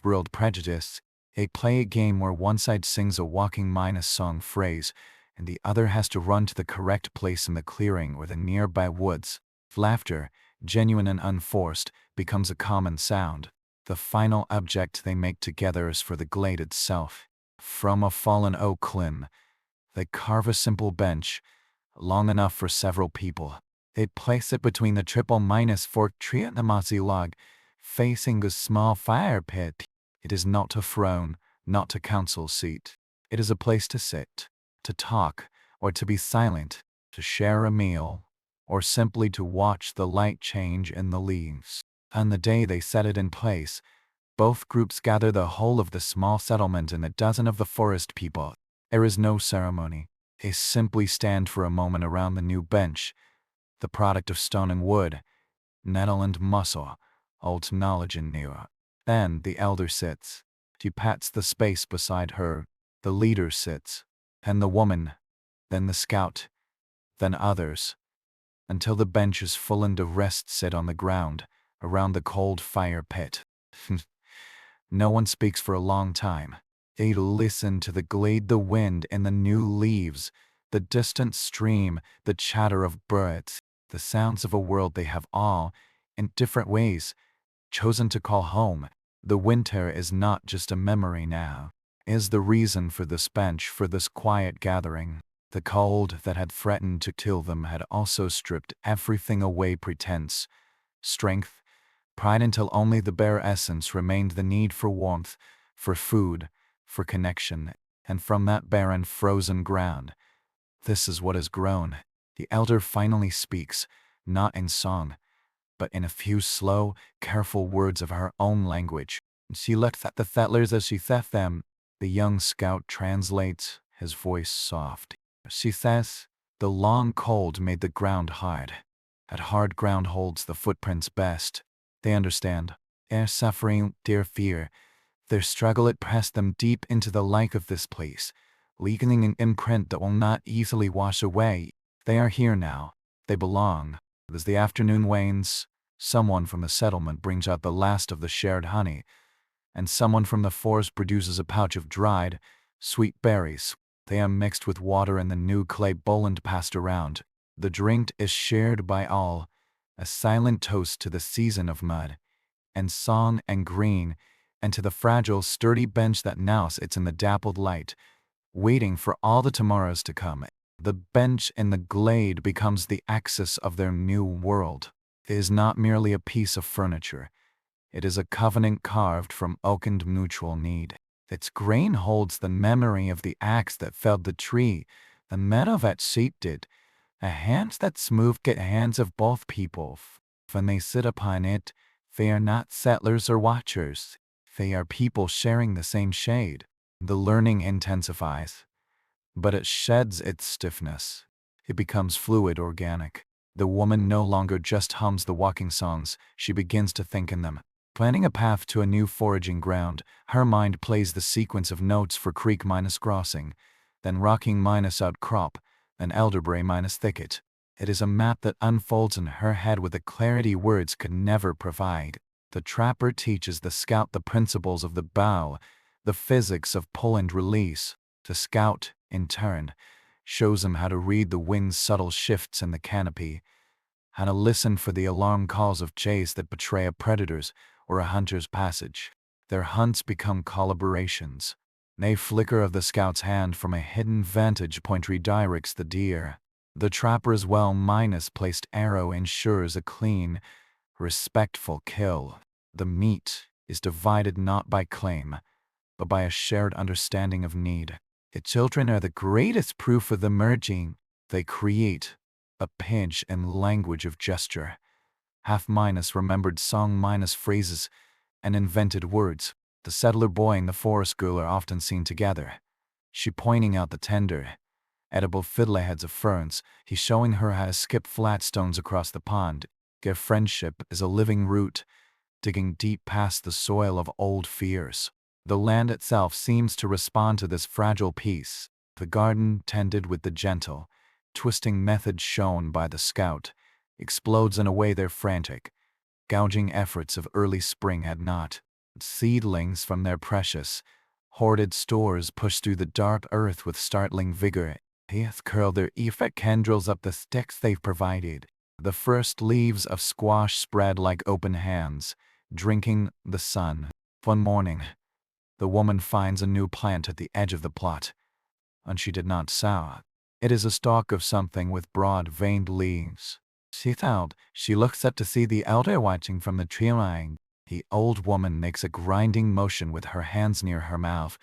world prejudice. They play a game where one side sings a walking song phrase, and the other has to run to the correct place in the clearing or the nearby woods. Laughter, genuine and unforced, becomes a common sound. The final object they make together is for the glade itself. From a fallen oak limb, they carve a simple bench, long enough for several people. They place it between the triple forked tree and the mossy log, facing a small fire pit. It is not a throne, not a council seat. It is a place to sit, to talk, or to be silent, to share a meal, or simply to watch the light change in the leaves. On the day they set it in place, both groups gather the whole of the small settlement and a dozen of the forest people. There is no ceremony. They simply stand for a moment around the new bench, the product of stone and wood, nettle and muscle, old knowledge and new. Then the elder sits. She pats the space beside her. The leader sits. Then the woman. Then the scout. Then others. Until the bench is full and the rest sit on the ground, around the cold fire pit. No one speaks for a long time. They listen to the glade, the wind, and the new leaves, the distant stream, the chatter of birds, the sounds of a world they have all, in different ways, chosen to call home. The winter is not just a memory now. It is the reason for this bench, for this quiet gathering. The cold that had threatened to kill them had also stripped everything away: pretense, strength, pride, until only the bare essence remained: the need for warmth, for food, for connection. And from that barren, frozen ground, this is what has grown. The elder finally speaks, not in song, but in a few slow, careful words of her own language. She looks at the settlers as she says them. The young scout translates, his voice soft. She says, "The long cold made the ground hard. That hard ground holds the footprints best. They understand. Their suffering, their fear, their struggle, it pressed them deep into the like of this place, leaving an imprint that will not easily wash away. They are here now. They belong." As the afternoon wanes, someone from the settlement brings out the last of the shared honey, and someone from the forest produces a pouch of dried, sweet berries. They are mixed with water in the new clay bowl and passed around. The drink is shared by all, a silent toast to the season of mud, and song and green, and to the fragile, sturdy bench that now sits in the dappled light, waiting for all the tomorrows to come. The bench in the glade becomes the axis of their new world. It is not merely a piece of furniture. It is a covenant carved from oak and mutual need. Its grain holds the memory of the axe that felled the tree, the meadow that shaped it, a hands that smoothed it, hands of both people. When they sit upon it, they are not settlers or watchers. They are people sharing the same shade. The learning intensifies, but it sheds its stiffness. It becomes fluid, organic. The woman no longer just hums the walking songs, she begins to think in them. Planning a path to a new foraging ground, her mind plays the sequence of notes for creek minus crossing, then rocking minus outcrop, then elderberry minus thicket. It is a map that unfolds in her head with a clarity words could never provide. The trapper teaches the scout the principles of the bow, the physics of pull and release. The scout, in turn, shows him how to read the wind's subtle shifts in the canopy, how to listen for the alarm calls of chase that betray a predator's or a hunter's passage. Their hunts become collaborations. A flicker of the scout's hand from a hidden vantage point redirects the deer. The trapper's well placed arrow ensures a clean, respectful kill. The meat is divided not by claim, but by a shared understanding of need. The children are the greatest proof of the merging. They create a pinch and language of gesture. Half minus remembered song minus phrases and invented words. The settler boy and the forest girl are often seen together. She pointing out the tender, edible fiddleheads of ferns, he showing her how to skip flat stones across the pond. Their friendship is a living root, digging deep past the soil of old fears. The land itself seems to respond to this fragile peace. The garden, tended with the gentle, twisting method shown by the scout, explodes in a way their frantic, gouging efforts of early spring had not. Seedlings from their precious, hoarded stores push through the dark earth with startling vigor. They curl their effect tendrils up the sticks they've provided. The first leaves of squash spread like open hands, drinking the sun. One morning, the woman finds a new plant at the edge of the plot, and she did not sow. It is a stalk of something with broad, veined leaves. She thought. She looks up to see the elder watching from the tree line. The old woman makes a grinding motion with her hands near her mouth,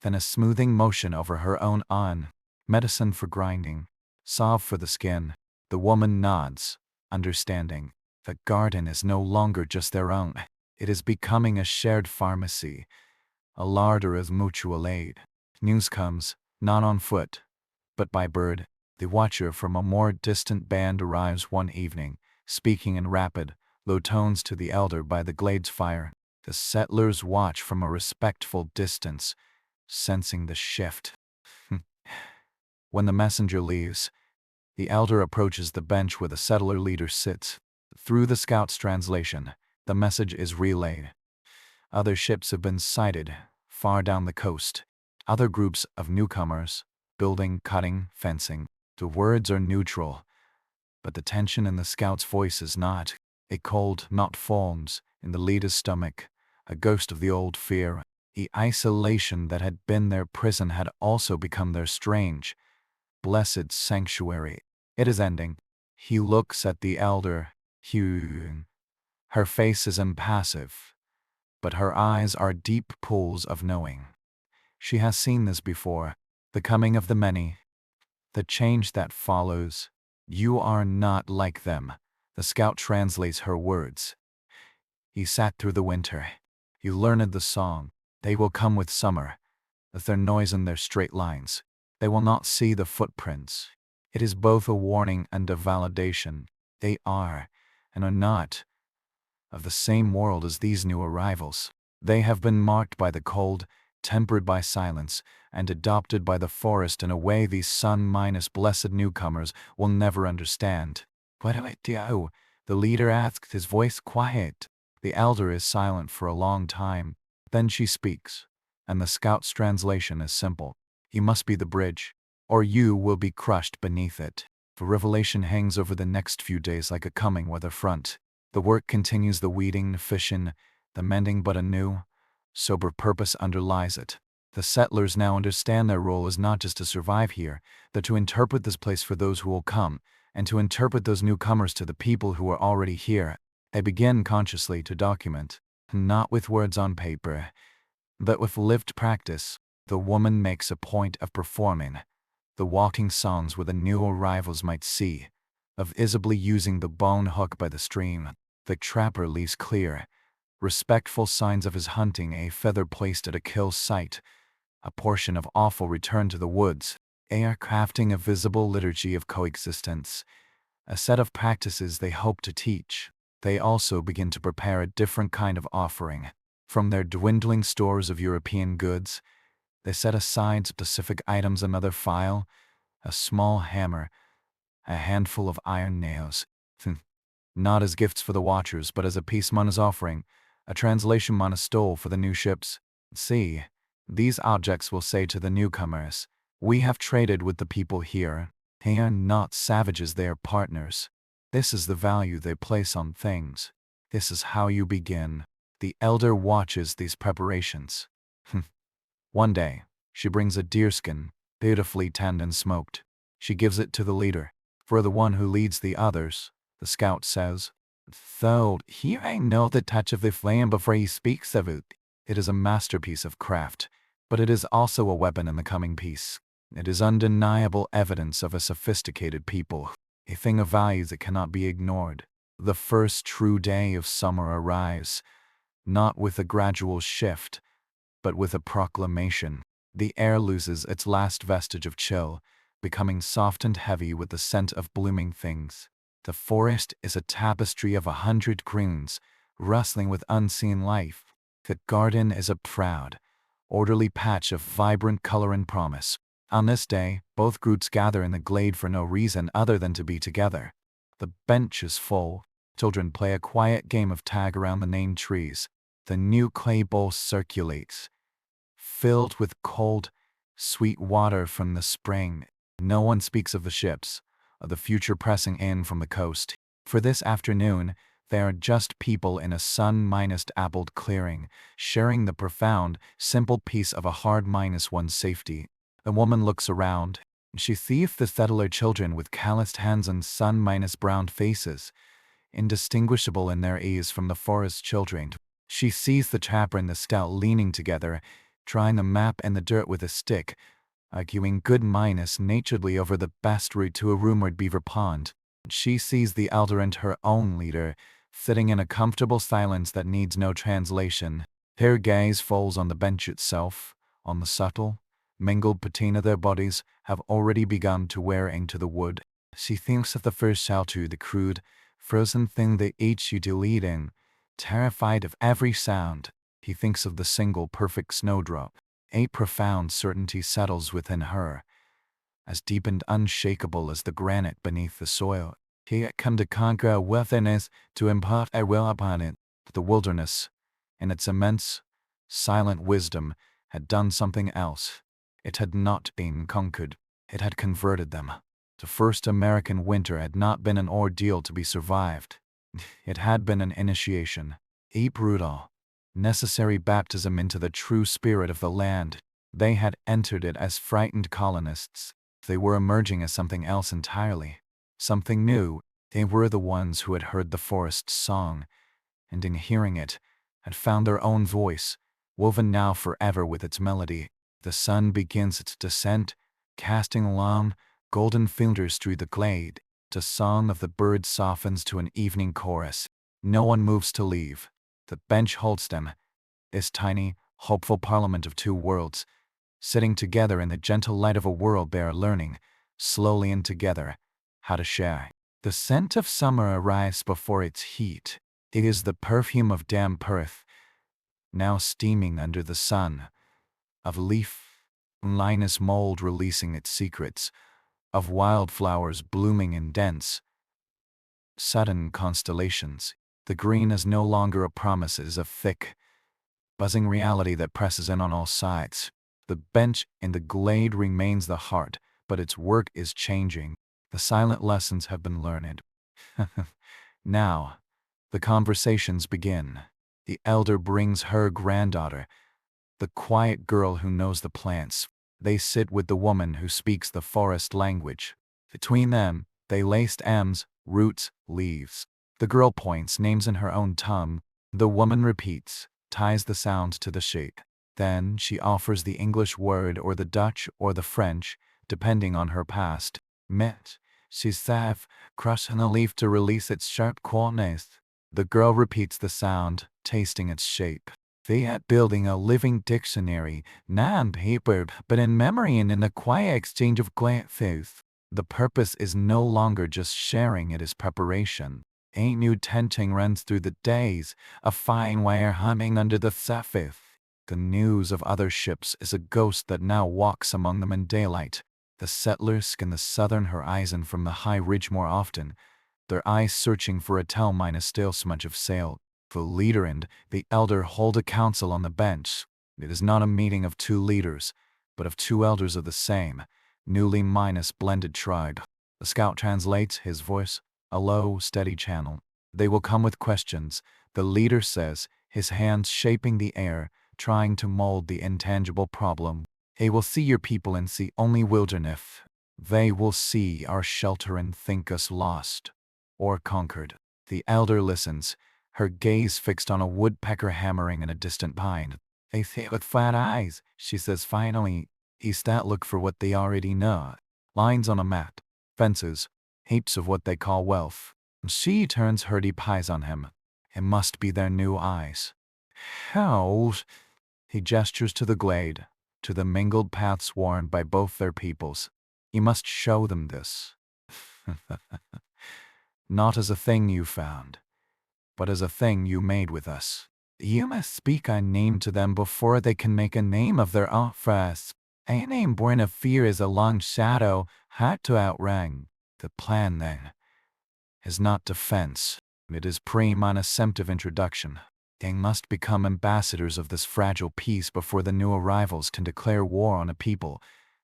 then a smoothing motion over her own arm. Medicine for grinding, salve for the skin. The woman nods, understanding. The garden is no longer just their own. It is becoming a shared pharmacy, a larder of mutual aid. News comes, not on foot, but by bird. The watcher from a more distant band arrives one evening, speaking in rapid, low tones to the elder by the glade's fire. The settlers watch from a respectful distance, sensing the shift. When the messenger leaves, the elder approaches the bench where the settler leader sits. Through the scout's translation, the message is relayed. Other ships have been sighted, far down the coast. Other groups of newcomers, building, cutting, fencing. The words are neutral, but the tension in the scout's voice is not. A cold knot forms in the leader's stomach, a ghost of the old fear. The isolation that had been their prison had also become their strange, blessed sanctuary. It is ending. He looks at the elder. Her face is impassive, but her eyes are deep pools of knowing. She has seen this before. The coming of the many. The change that follows. You are not like them. The scout translates her words. He sat through the winter. You learned the song. They will come with summer. With their noise and their straight lines. They will not see the footprints. It is both a warning and a validation. They are, and are not, of the same world as these new arrivals. They have been marked by the cold, tempered by silence, and adopted by the forest in a way these sun-blessed newcomers will never understand. What do I do? The leader asked, his voice quiet. The elder is silent for a long time. Then she speaks, and the scout's translation is simple. You must be the bridge, or you will be crushed beneath it. The revelation hangs over the next few days like a coming weather front. The work continues, the weeding, the fishing, the mending, but a new, sober purpose underlies it. The settlers now understand their role is not just to survive here, but to interpret this place for those who will come, and to interpret those newcomers to the people who are already here. They begin consciously to document, not with words on paper, but with lived practice. The woman makes a point of performing the walking songs where the new arrivals might see, of visibly using the bone hook by the stream. The trapper leaves clear, respectful signs of his hunting, a feather placed at a kill site, a portion of offal returned to the woods. They are crafting a visible liturgy of coexistence, a set of practices they hope to teach. They also begin to prepare a different kind of offering. From their dwindling stores of European goods, they set aside specific items, another file, a small hammer, a handful of iron nails. Not as gifts for the watchers, but as a peace Mana's offering, a translation Mana stole for the new ships. See, these objects will say to the newcomers, we have traded with the people here. They are not savages, they are partners. This is the value they place on things. This is how you begin. The elder watches these preparations. One day, she brings a deerskin, beautifully tanned and smoked. She gives it to the leader. For the one who leads the others, the scout says, though here I know the touch of the flame before he speaks of it. It is a masterpiece of craft, but it is also a weapon in the coming peace. It is undeniable evidence of a sophisticated people, a thing of value that cannot be ignored. The first true day of summer arrives, not with a gradual shift, but with a proclamation. The air loses its last vestige of chill, becoming soft and heavy with the scent of blooming things. The forest is a tapestry of 100 greens, rustling with unseen life. The garden is a proud, orderly patch of vibrant color and promise. On this day, both groups gather in the glade for no reason other than to be together. The bench is full. Children play a quiet game of tag around the named trees. The new clay bowl circulates, filled with cold, sweet water from the spring. No one speaks of the ships, of the future pressing in from the coast. For this afternoon, they are just people in a sun-appled clearing, sharing the profound, simple peace of a hard-won safety. The woman looks around. She sees the settler children with calloused hands and sun-browned faces, indistinguishable in their ease from the forest children. She sees the trapper and the scout leaning together, trying the map in the dirt with a stick, arguing good-naturedly over the best route to a rumored beaver pond. She sees the elder and her own leader, sitting in a comfortable silence that needs no translation. Her gaze falls on the bench itself, on the subtle, mingled patina their bodies have already begun to wear into the wood. She thinks of the first shelter, the crude, frozen thing they each you to lead in, terrified of every sound. He thinks of the single perfect snowdrop. A profound certainty settles within her, as deep and unshakable as the granite beneath the soil. He had come to conquer a wilderness, to impart a will upon it. The wilderness, in its immense, silent wisdom, had done something else. It had not been conquered. It had converted them. The first American winter had not been an ordeal to be survived. It had been an initiation, a brutal, necessary baptism into the true spirit of the land. They had entered it as frightened colonists. They were emerging as something else entirely, something new. They were the ones who had heard the forest's song, and in hearing it, had found their own voice, woven now forever with its melody. The sun begins its descent, casting long, golden filters through the glade. The song of the birds softens to an evening chorus. No one moves to leave. The bench holds them, this tiny, hopeful parliament of two worlds, sitting together in the gentle light of a world they are learning, slowly and together, how to share. The scent of summer arrives before its heat. It is the perfume of damp earth, now steaming under the sun, of leaf, linus mold releasing its secrets, of wildflowers blooming in dense, sudden constellations. The green is no longer a promise, it is a thick, buzzing reality that presses in on all sides. The bench in the glade remains the heart, but its work is changing. The silent lessons have been learned. Now, the conversations begin. The elder brings her granddaughter, the quiet girl who knows the plants. They sit with the woman who speaks the forest language. Between them, they lay stems, roots, leaves. The girl points names in her own tongue. The woman repeats, ties the sound to the shape. Then she offers the English word or the Dutch or the French, depending on her past. Met, she says, crushing a leaf to release its sharp coolness. The girl repeats the sound, tasting its shape. They are building a living dictionary, not on paper, but in memory and in the quiet exchange of glances. The purpose is no longer just sharing, it is preparation. A new tenting runs through the days, a fine wire humming under the surface. The news of other ships is a ghost that now walks among them in daylight. The settlers scan the southern horizon from the high ridge more often, their eyes searching for a tell-minus stale smudge of sail. The leader and the elder hold a council on the bench. It is not a meeting of two leaders, but of two elders of the same, newly minus blended tribe. The scout translates his voice, a low, steady channel. They will come with questions, the leader says, his hands shaping the air, trying to mold the intangible problem. They will see your people and see only wilderness. They will see our shelter and think us lost or conquered. The elder listens, her gaze fixed on a woodpecker hammering in a distant pine. They see it with flat eyes, she says finally. He's that look for what they already know. Lines on a map, fences, heaps of what they call wealth. She turns her deep eyes on him. It must be their new eyes. How? He gestures to the glade, to the mingled paths worn by both their peoples. You must show them this. Not as a thing you found, but as a thing you made with us. You must speak our name to them before they can make a name of their own for us. A name born of fear is a long shadow, hard to outrun. The plan, then, is not defense. It is pre-monoceptive introduction. They must become ambassadors of this fragile peace before the new arrivals can declare war on a people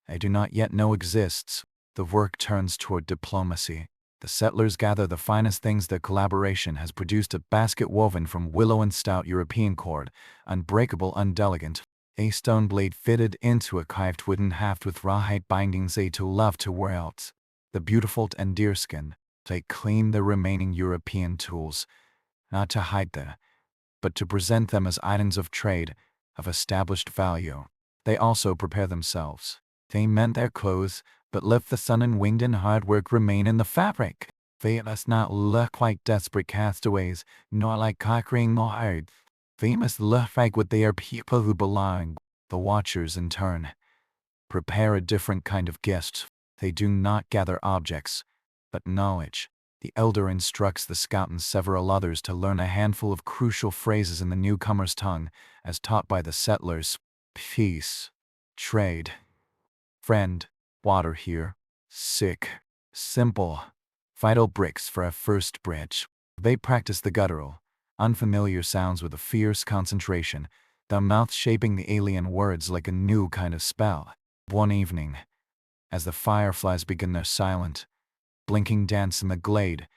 they do not yet know exists. The work turns toward diplomacy. The settlers gather the finest things their collaboration has produced, a basket woven from willow and stout European cord, unbreakable, undelicate, a stone blade fitted into a carved wooden haft with rawhide bindings, a to love to wear out. The beautiful and deerskin, they clean the remaining European tools, not to hide them, but to present them as items of trade, of established value. They also prepare themselves. They mend their clothes, but let the sun and wind and hard work remain in the fabric. They must not look like desperate castaways, nor like conquering lords. They must look like what they are, people who belong. The watchers, in turn, prepare a different kind of gift. They do not gather objects, but knowledge. The elder instructs the scout and several others to learn a handful of crucial phrases in the newcomer's tongue, as taught by the settlers. Peace, trade, friend, water here, sick, simple, vital bricks for a first bridge. They practice the guttural, unfamiliar sounds with a fierce concentration, the mouth shaping the alien words like a new kind of spell. One evening, as the fireflies begin their silent, blinking dance in the glade,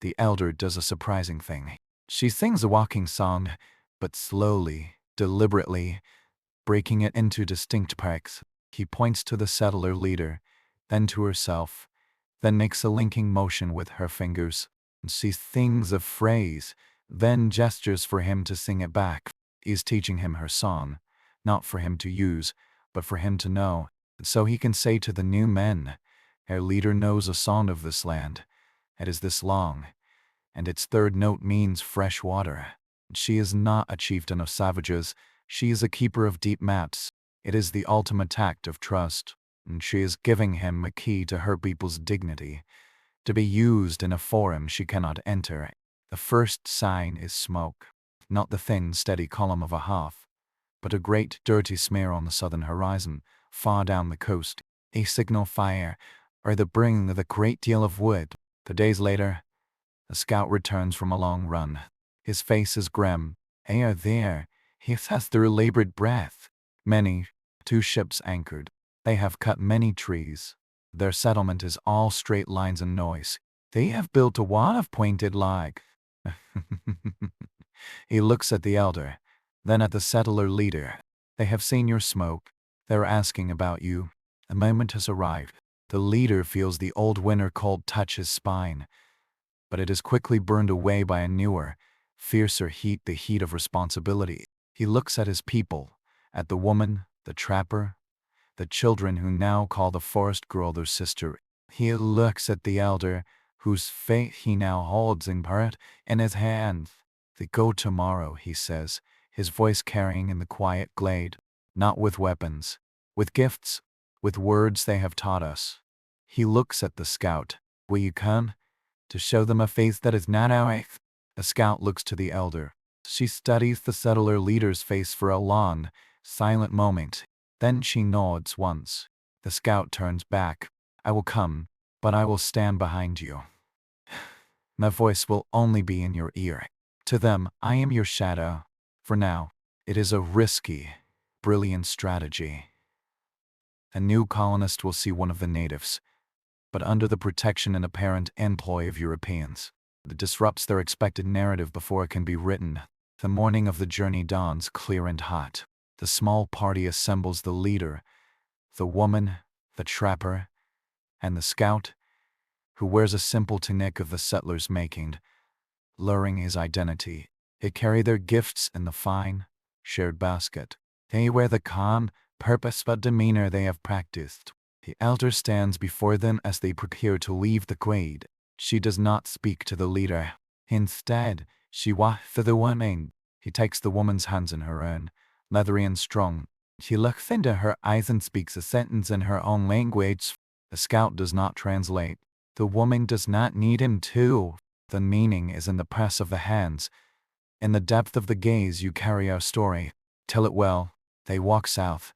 the elder does a surprising thing. She sings a walking song, but slowly, deliberately, breaking it into distinct parts. He points to the settler leader, then to herself, then makes a linking motion with her fingers. She sings a phrase, then gestures for him to sing it back. He's teaching him her song, not for him to use, but for him to know, so he can say to the new men, "Our leader knows a song of this land. It is this long, and its third note means fresh water. She is not a chieftain of savages, she is a keeper of deep maps. It is the ultimate act of trust, and she is giving him a key to her people's dignity, to be used in a forum she cannot enter. The first sign is smoke, not the thin, steady column of a half, but a great, dirty smear on the southern horizon, far down the coast, a signal fire, or the bringing of a great deal of wood. 2 days later, the scout returns from a long run. His face is grim. "They are there," he says through labored breath. "Many, 2 ships anchored. They have cut many trees. Their settlement is all straight lines and noise. They have built a wall of pointed like." He looks at the elder, then at the settler leader. "They have seen your smoke. They're asking about you. A moment has arrived." The leader feels the old winter cold touch his spine, but it is quickly burned away by a newer, fiercer heat, the heat of responsibility. He looks at his people, at the woman, the trapper, the children who now call the forest girl their sister. He looks at the elder, whose fate he now holds in part in his hands. "They go tomorrow," he says, his voice carrying in the quiet glade, "not with weapons, with gifts, with words they have taught us." He looks at the scout. "Will you come? To show them a face that is not ours?" The scout looks to the elder. She studies the settler leader's face for a long, silent moment. Then she nods once. The scout turns back. "I will come, but I will stand behind you. My voice will only be in your ear. To them, I am your shadow. For now, it is a risky, brilliant strategy. A new colonist will see one of the natives, but under the protection and apparent employ of Europeans. It disrupts their expected narrative before it can be written. The morning of the journey dawns clear and hot. The small party assembles: the leader, the woman, the trapper, and the scout, who wears a simple tunic of the settler's making, luring his identity. They carry their gifts in the fine, shared basket. They wear the calm, purposeful demeanor they have practiced. The elder stands before them as they prepare to leave the glade. She does not speak to the leader. Instead, she walks to the woman. He takes the woman's hands in her own, leathery and strong. She looks into her eyes and speaks a sentence in her own language. The scout does not translate. The woman does not need him to. The meaning is in the press of the hands. In the depth of the gaze you carry our story. Tell it well. They walk south,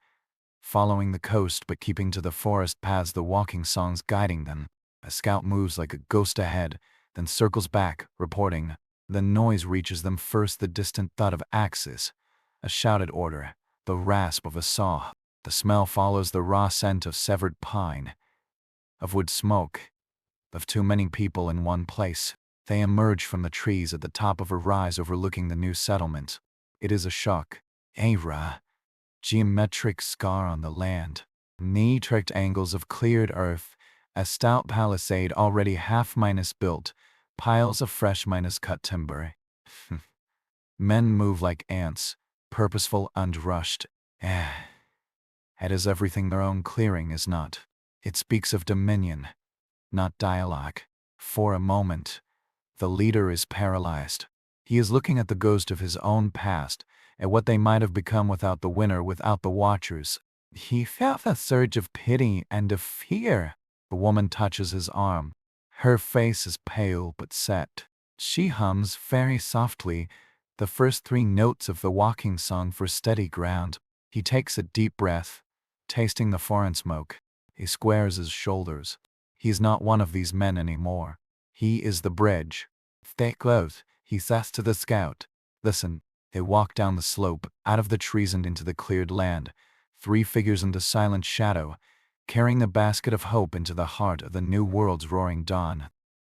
following the coast but keeping to the forest paths, the walking songs guiding them. A scout moves like a ghost ahead, then circles back, reporting. The noise reaches them first, the distant thud of axes, a shouted order, the rasp of a saw. The smell follows the raw scent of severed pine, of wood smoke, of too many people in one place. They emerge from the trees at the top of a rise overlooking the new settlement. It is a shock. A geometric scar on the land. Knee-tricked angles of cleared earth, a stout palisade already half-minus built, piles of fresh-minus-cut timber. Men move like ants, purposeful and rushed. It is everything their own clearing is not. It speaks of dominion, not dialogue. For a moment, the leader is paralyzed. He is looking at the ghost of his own past, at what they might have become without the winner, without the watchers. He felt a surge of pity and of fear. The woman touches his arm. Her face is pale but set. She hums very softly the first 3 notes of the walking song for steady ground. He takes a deep breath, tasting the foreign smoke. He squares his shoulders. He is not one of these men anymore. He is the bridge. "Stay close," he says to the scout. "Listen." They walk down the slope, out of the trees and into the cleared land, 3 figures in the silent shadow, carrying the basket of hope into the heart of the new world's roaring dawn.